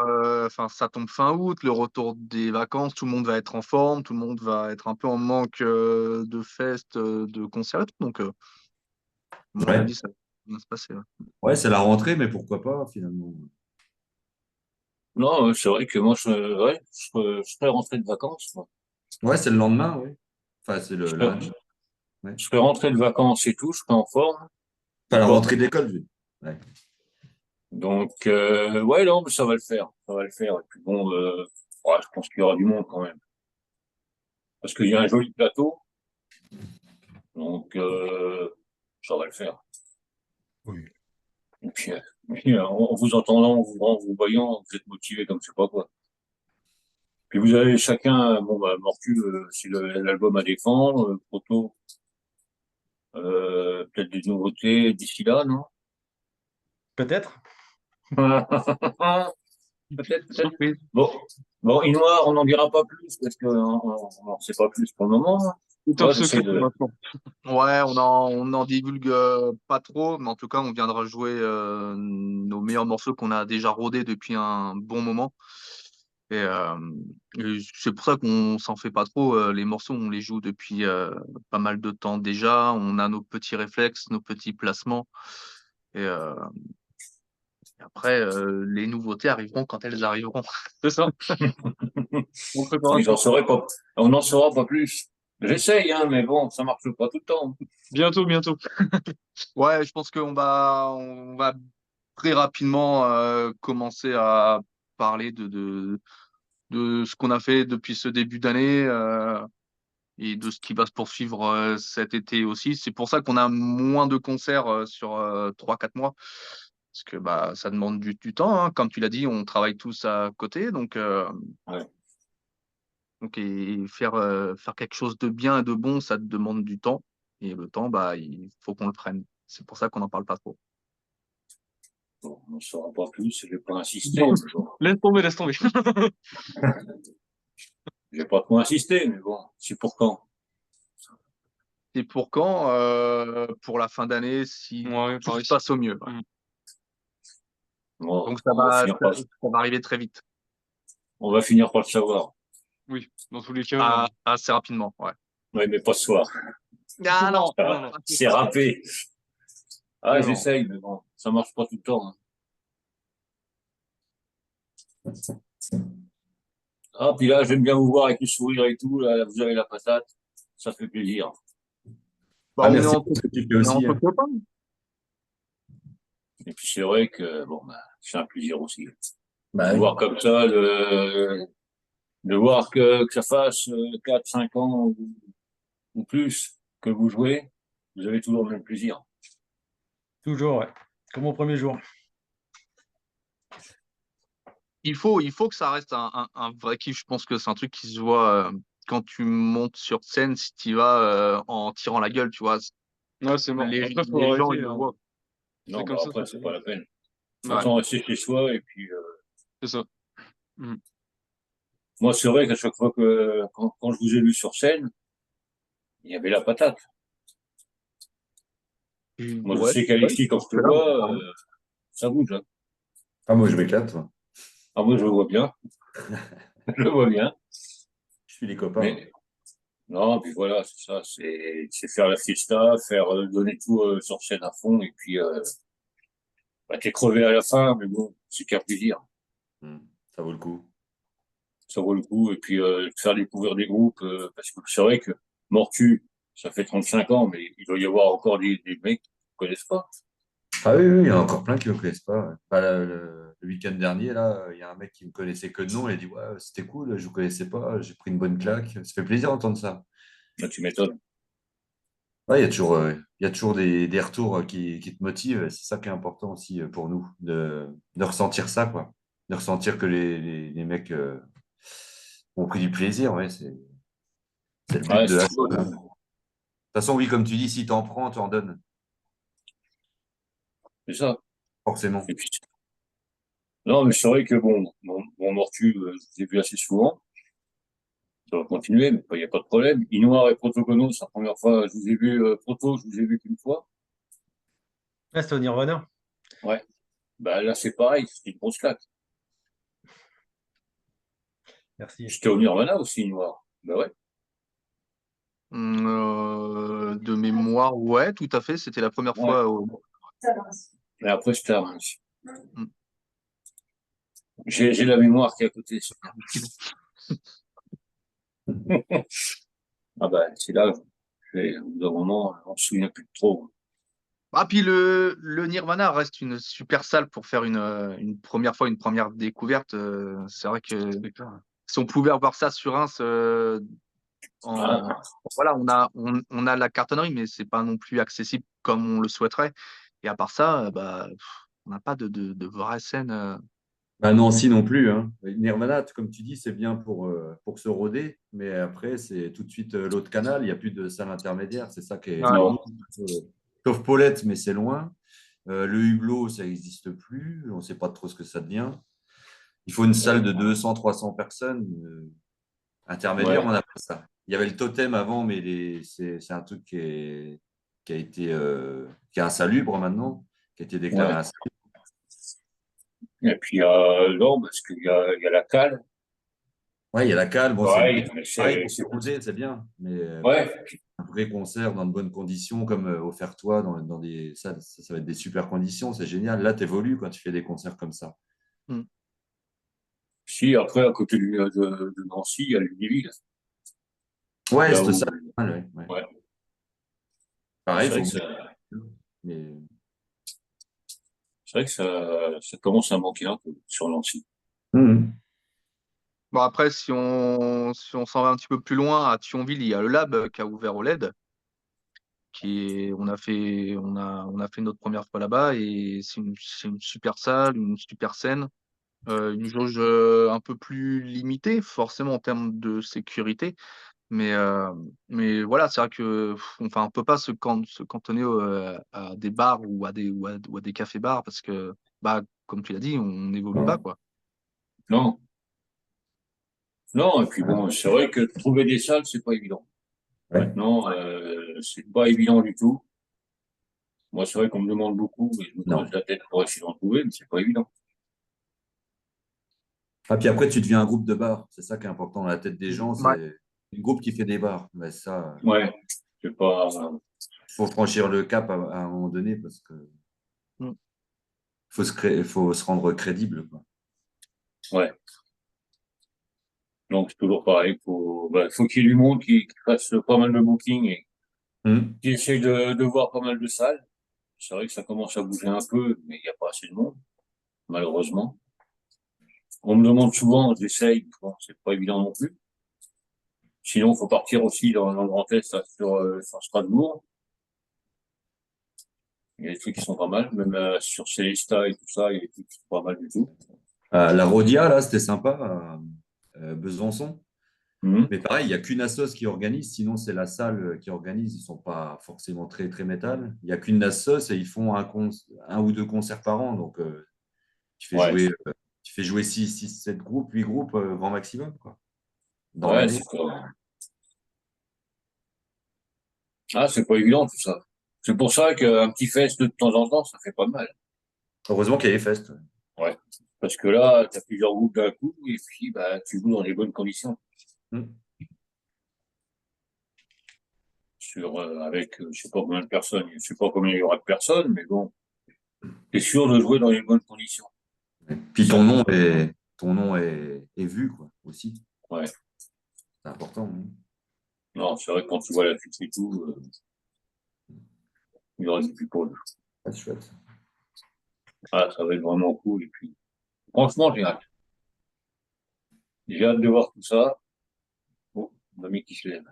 Speaker 8: enfin, ça tombe fin août, le retour des vacances, tout le monde va être en forme, tout le monde va être un peu en manque de fest, de concerts et tout. Donc, à mon
Speaker 6: Ouais,
Speaker 8: avis, ça va bien se passer. Ouais.
Speaker 6: ouais, c'est la rentrée, mais pourquoi pas finalement.
Speaker 5: Non, c'est vrai que moi, ouais, je serais rentré de vacances, moi.
Speaker 6: Ouais, c'est le lendemain, oui. Enfin, c'est
Speaker 5: Je
Speaker 6: le
Speaker 5: serais,
Speaker 6: lundi. Ouais.
Speaker 5: je serais rentré de vacances et tout, je serais en forme ou
Speaker 6: Enfin, la
Speaker 5: pas.
Speaker 6: rentrée d'école, je veux dire. Ouais.
Speaker 5: Donc, ouais, non, mais ça va le faire. Ça va le faire. Et puis bon, ouais, je pense qu'il y aura du monde quand même. Parce qu'il y a un joli plateau. Donc, ça va le faire.
Speaker 4: Oui.
Speaker 5: Et puis, en vous entendant, en vous voyant, vous êtes motivé comme je sais pas quoi. Puis vous avez chacun, bon, bah, Mortu, c'est l'album à défendre, Proto, peut-être des nouveautés d'ici là, non?
Speaker 2: Peut-être.
Speaker 5: Peut-être, peut-être.
Speaker 8: Surprise.
Speaker 5: Bon, bon, Inoir, on n'en dira pas plus parce qu'on n'en sait pas plus pour le moment.
Speaker 8: C'est top
Speaker 5: Moi, j'essaie
Speaker 8: secret pour
Speaker 5: de.
Speaker 8: l'instant. Ouais, on en divulgue pas trop, mais en tout cas, on viendra jouer nos meilleurs morceaux qu'on a déjà rodés depuis un bon moment. Et, c'est pour ça qu'on s'en fait pas trop. Les morceaux, on les joue depuis pas mal de temps déjà. On a nos petits réflexes, nos petits placements. Et après, les nouveautés arriveront quand elles arriveront. C'est ça. On prépare
Speaker 5: Mais
Speaker 8: ça.
Speaker 5: j'en saurais pas. On n'en saura pas plus. J'essaye, hein, mais bon, ça marche pas tout le temps.
Speaker 8: Bientôt, bientôt. Ouais, je pense on va très rapidement commencer à parler de ce qu'on a fait depuis ce début d'année et de ce qui va se poursuivre cet été aussi. C'est pour ça qu'on a moins de concerts sur 3-4 mois. Parce que bah, ça demande du temps, hein. Comme tu l'as dit, on travaille tous à côté.
Speaker 5: Ouais.
Speaker 8: Donc faire quelque chose de bien et de bon, ça te demande du temps. Et le temps, bah, il faut qu'on le prenne. C'est pour ça qu'on n'en parle pas trop.
Speaker 5: Bon, on ne saura pas plus, je vais pas insister.
Speaker 8: Bon,
Speaker 5: Mais bon,
Speaker 8: laisse tomber, laisse tomber.
Speaker 5: je vais pas trop insister, mais bon, c'est pour quand?
Speaker 8: Et pour quand? Pour la fin d'année, si
Speaker 9: Ouais,
Speaker 8: tout
Speaker 9: pareil.
Speaker 8: se passe au mieux. Ouais.
Speaker 5: Bon,
Speaker 8: Donc ça va arriver très vite.
Speaker 5: on va finir par le savoir.
Speaker 9: Oui, dans tous les cas.
Speaker 8: Assez rapidement. Ouais.
Speaker 5: Oui, mais pas ce soir.
Speaker 8: Ah non,
Speaker 9: Non, non.
Speaker 5: C'est râpé. Ah,
Speaker 9: Non, non.
Speaker 5: j'essaye, mais bon, ça marche pas tout le temps. Hein. Ah, puis là, j'aime bien vous voir avec le sourire et tout. Là, vous avez la patate. Ça fait plaisir.
Speaker 8: Bah,
Speaker 6: Ah,
Speaker 8: on est
Speaker 6: merci
Speaker 8: en
Speaker 6: pour ce que tu fais
Speaker 8: on est
Speaker 6: aussi.
Speaker 8: entre copains.
Speaker 5: Et puis c'est vrai que bon, bah, c'est un plaisir aussi.
Speaker 6: Bah
Speaker 5: De
Speaker 6: oui.
Speaker 5: voir comme ça, de voir que ça fasse 4, 5 ans ou plus que vous jouez, vous avez toujours le même plaisir.
Speaker 2: Toujours, ouais. Comme au premier jour.
Speaker 8: Il faut que ça reste un vrai kiff. Je pense que c'est un truc qui se voit quand tu montes sur scène, si tu vas en tirant la gueule, tu vois.
Speaker 9: Ouais, c'est mort. Après, faut
Speaker 8: Les gens,
Speaker 9: arrêter.
Speaker 8: ils le voient.
Speaker 5: Non,
Speaker 9: Comme
Speaker 5: bah
Speaker 9: ça
Speaker 5: après,
Speaker 9: fait
Speaker 5: c'est pas
Speaker 9: mal.
Speaker 5: la peine.
Speaker 8: Ouais.
Speaker 5: Autant rester chez soi. Et puis,
Speaker 9: C'est ça.
Speaker 5: moi, c'est vrai qu'à chaque fois quand je vous ai vu sur scène, il y avait la patate. Moi, je
Speaker 8: Ouais,
Speaker 5: sais qu'Alexis, quand je te
Speaker 8: c'est là,
Speaker 5: vois, ça bouge. Hein.
Speaker 6: Ah, moi, je m'éclate. Moi.
Speaker 5: Ah, moi, je le vois bien. Je le vois bien.
Speaker 6: Je suis les copains.
Speaker 5: Mais non, puis voilà, c'est ça. C'est faire la fiesta, faire donner tout sur scène à fond. Et puis, bah, t'es crevé à la fin, mais bon, c'est qu'un plaisir.
Speaker 6: Ça vaut le coup.
Speaker 5: Ça vaut le coup. Et puis, faire découvrir des groupes, parce que c'est vrai que Mortu, ça fait 35 ans, mais il doit y avoir encore des mecs qui ne connaissent pas.
Speaker 6: Ah oui, oui, il y en a encore plein qui ne me connaissent pas. Ouais. Enfin, le week-end dernier, là, il y a un mec qui me connaissait que de nom. Il a dit, ouais, c'était cool, je ne vous connaissais pas, j'ai pris une bonne claque. Ça fait plaisir d'entendre ça.
Speaker 5: Là, tu m'étonnes.
Speaker 6: Ouais, il y a toujours des retours qui te motivent. C'est ça qui est important aussi pour nous, de ressentir ça, quoi. De ressentir que les mecs ont pris du plaisir. Ouais, c'est le but
Speaker 5: Ouais,
Speaker 6: de
Speaker 5: c'est
Speaker 6: la
Speaker 5: toujours.
Speaker 6: chose, hein. De toute façon, oui, comme tu dis, si t'en prends, t'en donnes,
Speaker 5: C'est ça.
Speaker 6: forcément.
Speaker 5: Et puis, non, mais c'est vrai que bon, mon Mortu, je l'ai vu assez souvent. Ça va continuer, mais il n'y a pas de problème. Inoar et Protogonos, c'est la première fois, je vous ai vu, Proto, je vous ai vu qu'une fois.
Speaker 2: Ah, c'était au Nirvana.
Speaker 5: Ouais. Bah, là, c'est pareil, c'était une grosse claque.
Speaker 2: Merci.
Speaker 5: J'étais au Nirvana aussi, Inoar. Bah ouais.
Speaker 8: De mémoire, ouais, tout à fait. C'était la première
Speaker 5: Ouais.
Speaker 8: fois.
Speaker 5: Et après, c'était à Reims.
Speaker 8: Mm.
Speaker 5: J'ai la mémoire qui est à côté. Ah bah, c'est là, au bout d'un moment, on se souvient plus de trop.
Speaker 8: Ah, puis le Nirvana reste une super salle pour faire une première fois, une première découverte. C'est vrai que si on pouvait avoir ça sur Reims,
Speaker 5: Ah,
Speaker 8: voilà, on a la cartonnerie, mais c'est pas non plus accessible comme on le souhaiterait. Et à part ça, bah, on n'a pas de vraie scène.
Speaker 6: Bah, Nancy non plus, hein. Nirvana, comme tu dis, c'est bien pour se roder, mais après, c'est tout de suite l'autre canal. Il n'y a plus de salle intermédiaire. C'est ça qui est
Speaker 8: Ouais.
Speaker 5: non.
Speaker 6: pénible. Sauf Paulette, mais c'est loin. Le hublot, ça n'existe plus. On ne sait pas trop ce que ça devient. Il faut une salle de 200-300 personnes. Intermédiaire,
Speaker 5: Ouais,
Speaker 6: on a pas ça. Il y avait le totem avant, mais c'est un truc qui a été qui est insalubre maintenant, qui a été déclaré
Speaker 5: ouais.
Speaker 6: insalubre.
Speaker 5: Et puis, non, parce qu'il y a la cale.
Speaker 6: Ouais, il y a la cale. Bon, c'est
Speaker 5: Pareil, mais
Speaker 6: pareil pour se poser, c'est bien. Mais
Speaker 5: ouais,
Speaker 6: un vrai concert dans de bonnes conditions, comme au Faire-Toi, dans des salles, ça va être des super conditions, c'est génial. Là, tu évolues quand tu fais des concerts comme ça.
Speaker 8: Mm.
Speaker 5: si, après, à côté de Nancy, il y a l'Univille.
Speaker 6: Ouais,
Speaker 5: Là
Speaker 6: c'est
Speaker 5: où,
Speaker 6: ça. Ouais.
Speaker 5: ouais.
Speaker 6: Pareil,
Speaker 5: C'est
Speaker 6: il
Speaker 5: vrai
Speaker 6: faut
Speaker 5: que
Speaker 6: que...
Speaker 5: ça,
Speaker 6: Mais...
Speaker 5: c'est vrai que ça commence à manquer un peu sur Nancy.
Speaker 6: Mhm.
Speaker 8: Bon, après, si on s'en va un petit peu plus loin, à Thionville, il y a le Lab qui a ouvert au LED. On a fait notre première fois là-bas et c'est une super salle, une super scène, une jauge un peu plus limitée, forcément en termes de sécurité. Mais voilà, c'est vrai que enfin, on peut pas se cantonner à des bars ou à des cafés-bars parce que, bah, comme tu l'as dit, on n'évolue pas, quoi.
Speaker 5: Non, non, et puis bon, c'est vrai que trouver des salles, c'est pas évident.
Speaker 6: Ouais.
Speaker 5: Maintenant, c'est pas évident du tout. Moi, c'est vrai qu'on me demande beaucoup, et je me
Speaker 6: Non.
Speaker 5: creuse la tête pour essayer d'en trouver, mais c'est pas évident.
Speaker 6: Ah, puis après, tu deviens un groupe de bars. C'est ça qui est important dans la tête des gens,
Speaker 8: Ouais.
Speaker 6: c'est un groupe qui fait des bars. Mais ça,
Speaker 5: Ouais, c'est pas,
Speaker 6: faut franchir le cap à un moment donné parce que
Speaker 8: Mm.
Speaker 6: faut se rendre crédible, quoi.
Speaker 5: ouais. Donc, c'est toujours pareil. Faut qu'il y ait du monde qui fasse pas mal de booking et
Speaker 6: Mhm.
Speaker 5: qui essaye de voir pas mal de salles. C'est vrai que ça commence à bouger un peu, mais il n'y a pas assez de monde, malheureusement. On me demande souvent, j'essaye, bon, c'est pas évident non plus. Sinon, il faut partir aussi dans le Grand Est, là, sur Strasbourg. Il y a des trucs qui sont pas mal, même sur Célestat et tout ça, il y a des trucs qui sont pas mal du tout.
Speaker 6: La Rodia, là, c'était sympa, Besançon.
Speaker 5: Mhm.
Speaker 6: Mais pareil, il n'y a qu'une assoce qui organise, sinon c'est la salle qui organise. Ils ne sont pas forcément très, très métal. Il n'y a qu'une assoce et ils font un ou deux concerts par an. Donc, tu fais
Speaker 5: Ouais,
Speaker 6: jouer, tu fais jouer 6, 7 groupes, 8 groupes, grand maximum, quoi, dans
Speaker 5: ouais,
Speaker 6: l'année.
Speaker 5: c'est pas, ah, c'est pas évident tout ça. C'est pour ça qu'un petit fest de temps en temps, ça fait pas mal.
Speaker 6: Heureusement qu'il y a les festes.
Speaker 5: Ouais. Parce que là, tu as plusieurs groupes d'un coup, et puis bah, tu joues dans les bonnes conditions.
Speaker 6: Mhm.
Speaker 5: Avec, je sais pas combien de personnes, je sais pas combien il y aura de personnes, mais bon, t'es sûr de jouer dans les bonnes conditions.
Speaker 6: Puis
Speaker 5: Ça,
Speaker 6: ton nom est vu, quoi, aussi.
Speaker 5: ouais.
Speaker 6: C'est important, hein.
Speaker 5: Non, c'est vrai que quand tu vois la l'affiche et tout, il y aura du plus pour eux.
Speaker 6: C'est chouette.
Speaker 5: Ah, ça va être vraiment cool. Et puis, franchement, j'ai hâte. J'ai hâte de voir tout ça. Oh, mamie qui se lève.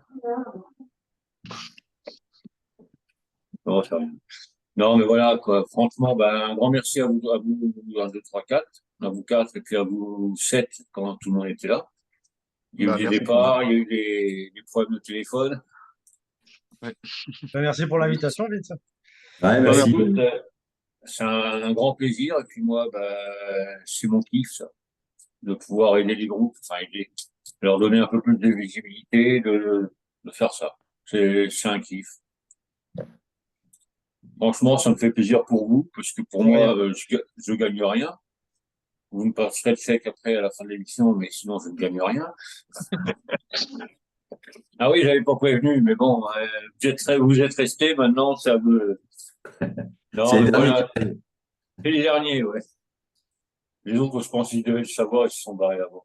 Speaker 5: Non, c'est rien. Non, mais voilà, quoi. Franchement, un grand merci à vous, 1, 2, 3, 4, à vous 4, et puis à vous 7, quand tout le monde était là. Il y a eu des
Speaker 8: Merci.
Speaker 5: départs, il y a eu des problèmes de téléphone.
Speaker 2: Merci pour l'invitation, Vince.
Speaker 6: Ouais,
Speaker 5: Bah,
Speaker 6: merci.
Speaker 5: écoute, c'est un grand plaisir, et puis moi, c'est mon kiff, ça, de pouvoir aider les groupes, enfin aider, leur donner un peu plus de visibilité, de faire ça. C'est un kiff. Franchement, ça me fait plaisir pour vous, parce que pour moi, je gagne rien. Vous me passerez le chèque après à la fin de l'émission, mais sinon je ne gagne rien. Ah oui, j'avais pas prévenu, mais bon, vous êtes restés, maintenant c'est à vous. Non,
Speaker 6: C'est
Speaker 5: mais
Speaker 6: les derniers
Speaker 5: voilà,
Speaker 6: qui arrivent.
Speaker 5: c'est les derniers, ouais. Les autres, je pense qu'ils devaient le savoir, ils se sont barrés avant.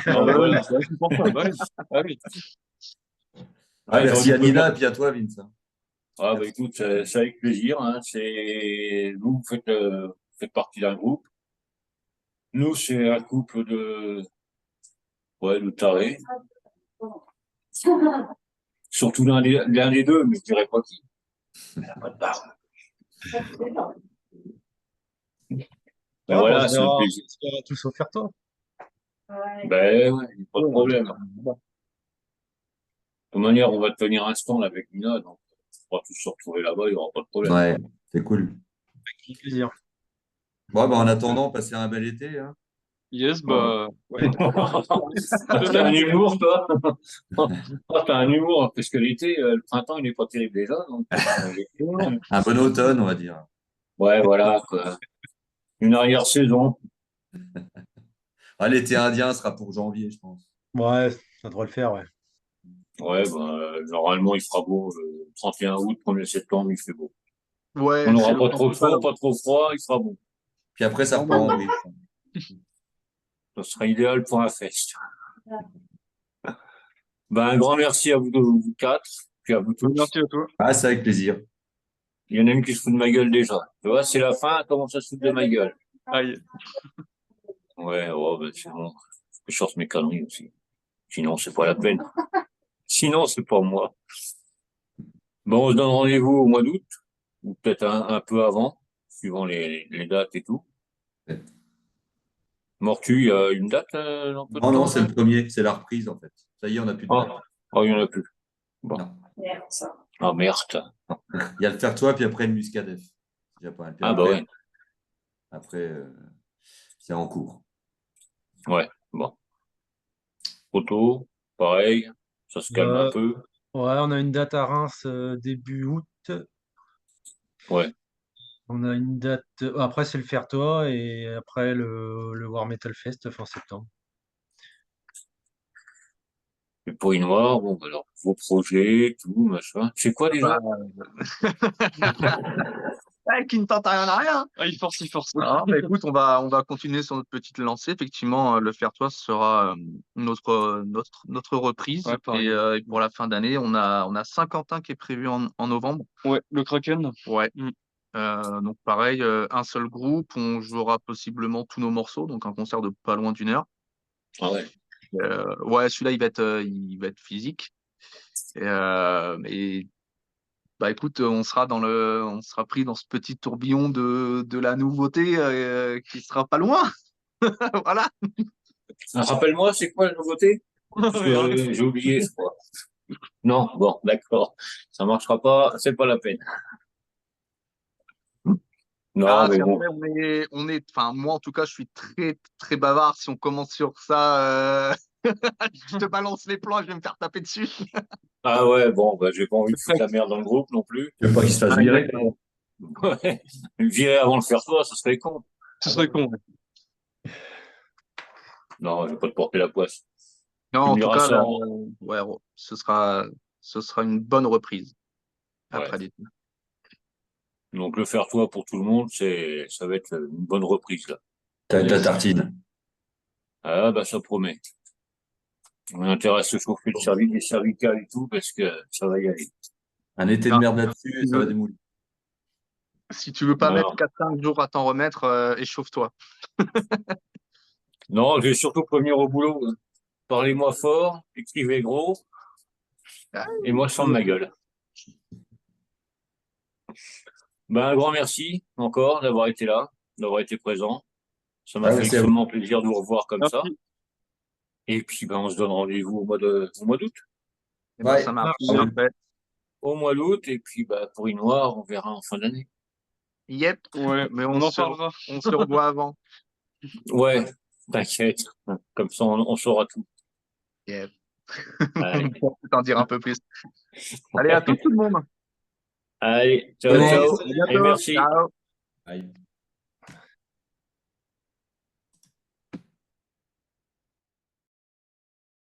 Speaker 5: Non, mais
Speaker 9: Ouais,
Speaker 5: voilà.
Speaker 9: c'est vrai, c'est pour ça. Bah oui. Ah oui.
Speaker 6: Ah, merci
Speaker 5: j'aurais
Speaker 6: à
Speaker 5: dû
Speaker 6: Nina
Speaker 5: prévenir.
Speaker 6: et puis à toi, Vince.
Speaker 5: Ah, écoute, c'est avec plaisir, hein. Vous faites partie d'un groupe. Nous, c'est un couple de tarés. Surtout l'un des deux, mais je dirais pas qui. Pas de barbe. Ben
Speaker 2: Ouais,
Speaker 5: voilà, c'est un
Speaker 2: on
Speaker 5: plaisir.
Speaker 2: se verra tous au Fertois.
Speaker 5: Ben ouais, pas de problème. De toute manière, on va tenir un stand avec Nina, donc on va tous se retrouver là-bas, il n'y aura pas de problème.
Speaker 6: Ouais, c'est cool.
Speaker 2: Avec plaisir.
Speaker 6: Bon, en attendant, passez un bel été. Hein.
Speaker 9: Yes, bah, ouais.
Speaker 5: T'as un humour, toi? T'as un humour, parce que l'été, le printemps, il n'est pas terrible déjà. Donc,
Speaker 6: Un bon automne, on va dire.
Speaker 5: ouais, voilà, quoi. Une arrière-saison.
Speaker 6: Ah, l'été indien sera pour janvier, je pense.
Speaker 2: Ouais, ça devrait le faire, ouais.
Speaker 5: Ouais, normalement, il fera beau le 31 août, 1er septembre, il fait beau.
Speaker 8: Ouais,
Speaker 5: On
Speaker 8: c'est
Speaker 5: n'aura
Speaker 8: le
Speaker 5: pas
Speaker 8: temps
Speaker 5: trop
Speaker 8: total.
Speaker 5: chaud, pas trop froid, il fera bon.
Speaker 6: Puis après, ça repart en vrille.
Speaker 5: Ça sera idéal pour un fest. Un grand merci à vous 4, puis à vous tous.
Speaker 9: Merci à toi.
Speaker 6: Ah, c'est avec plaisir.
Speaker 5: Il y en a une qui se fout de ma gueule déjà. Tu vois, c'est la fin, elle commence à se foutre de ma gueule.
Speaker 9: Aïe.
Speaker 5: Ouais, c'est bon. Je sorte mes conneries aussi. Sinon, c'est pas la peine. Sinon, c'est pas moi. Bon, on se donne rendez-vous au mois d'août, ou peut-être un peu avant, suivant les dates et tout.
Speaker 6: Ouais.
Speaker 5: Mortu, il y a une date dans peu de
Speaker 6: Non,
Speaker 5: temps?
Speaker 6: c'est le premier, c'est la reprise en fait. Ça y est, on n'a plus de date.
Speaker 5: Ah, il n'y en a plus. Bon.
Speaker 6: Non.
Speaker 5: Ah, merde.
Speaker 6: Il y a le Fertois, puis après le Muscadef. Il y a pas mal. Puis
Speaker 5: Ah,
Speaker 6: après,
Speaker 5: ouais.
Speaker 6: Après, c'est en cours.
Speaker 5: Ouais, bon. Photo, pareil, ça se calme un peu.
Speaker 2: Ouais, on a une date à Reims début août.
Speaker 5: Ouais.
Speaker 2: On a une date. Après, c'est le Fertois et après le War Metal Fest fin septembre.
Speaker 5: Le pot noir, bon, alors, vos projets, tout, machin. C'est quoi déjà?
Speaker 8: Qui ne tente rien à rien.
Speaker 9: Ah, il force, il force.
Speaker 8: Non, mais écoute, on va continuer sur notre petite lancée. Effectivement, le Fertois sera notre reprise.
Speaker 9: Ouais, pareil.
Speaker 8: Et pour la fin d'année, on a Saint-Quentin qui est prévu en novembre.
Speaker 9: Ouais, le Kraken.
Speaker 8: Ouais. Donc pareil, un seul groupe, on jouera possiblement tous nos morceaux, donc un concert de pas loin d'1 heure.
Speaker 5: Ah ouais.
Speaker 8: Ouais, celui-là, il va être physique. Et écoute, on sera pris dans ce petit tourbillon de la nouveauté qui sera pas loin. Voilà.
Speaker 5: Rappelle-moi, c'est quoi la nouveauté? J'ai oublié, je crois. Non, bon, d'accord. Ça marchera pas, c'est pas la peine. Non, mais bon.
Speaker 8: Après, enfin, moi en tout cas, je suis très très bavard. Si on commence sur ça, je te balance les plans, je vais me faire taper dessus.
Speaker 5: Ah ouais, bon, j'ai pas envie de foutre la merde dans le groupe non plus.
Speaker 6: Je veux pas qu'il se fasse virer.
Speaker 5: Ouais. Virer avant le faire toi, ça serait con.
Speaker 9: Ce serait con. Ouais.
Speaker 5: Non, je vais pas te porter la poisse.
Speaker 8: Non,
Speaker 5: Tu
Speaker 8: en
Speaker 5: me
Speaker 8: tout
Speaker 5: diras
Speaker 8: cas,
Speaker 5: ça.
Speaker 8: ouais, ce sera une bonne reprise après
Speaker 5: Ouais.
Speaker 8: l'été.
Speaker 5: Donc le faire toi pour tout le monde, ça va être une bonne reprise là.
Speaker 6: T'as ta tartine.
Speaker 5: Ah ça promet. On a intérêt à se chauffer les cervicales et tout parce que ça va y aller.
Speaker 6: Un été de merde là-dessus et ça va démouler.
Speaker 8: Si tu veux pas
Speaker 5: Non.
Speaker 8: mettre 4-5 jours à t'en remettre, échauffe-toi.
Speaker 5: Non, je vais surtout prévenir au boulot. Parlez-moi fort, écrivez gros, et moi je sens de ma gueule. Ben, un grand merci encore d'avoir été là, d'avoir été présent. Ça m'a
Speaker 6: Ouais,
Speaker 5: fait
Speaker 6: merci à vous.
Speaker 5: extrêmement plaisir de vous revoir comme ça.
Speaker 9: Merci.
Speaker 5: Et puis, ben, on se donne rendez-vous au mois d'août.
Speaker 8: Eh ben,
Speaker 6: Ouais.
Speaker 8: ça marche.
Speaker 6: Ah oui.
Speaker 8: Parfait.
Speaker 5: Au mois d'août, et puis, ben, pour une noire, on verra en fin d'année.
Speaker 8: Yep.
Speaker 9: Ouais,
Speaker 8: Mais
Speaker 9: on en parlera.
Speaker 8: on se revoit avant.
Speaker 5: Ouais, t'inquiète. Comme ça, on saura tout.
Speaker 8: Yep.
Speaker 5: Allez.
Speaker 8: On peut t'en dire un peu plus. Allez, à tout le monde.
Speaker 5: Allez, ciao,
Speaker 6: Salut.
Speaker 5: ciao.
Speaker 8: À
Speaker 5: Et
Speaker 8: bientôt.
Speaker 5: merci.
Speaker 8: Ciao.
Speaker 6: Bye.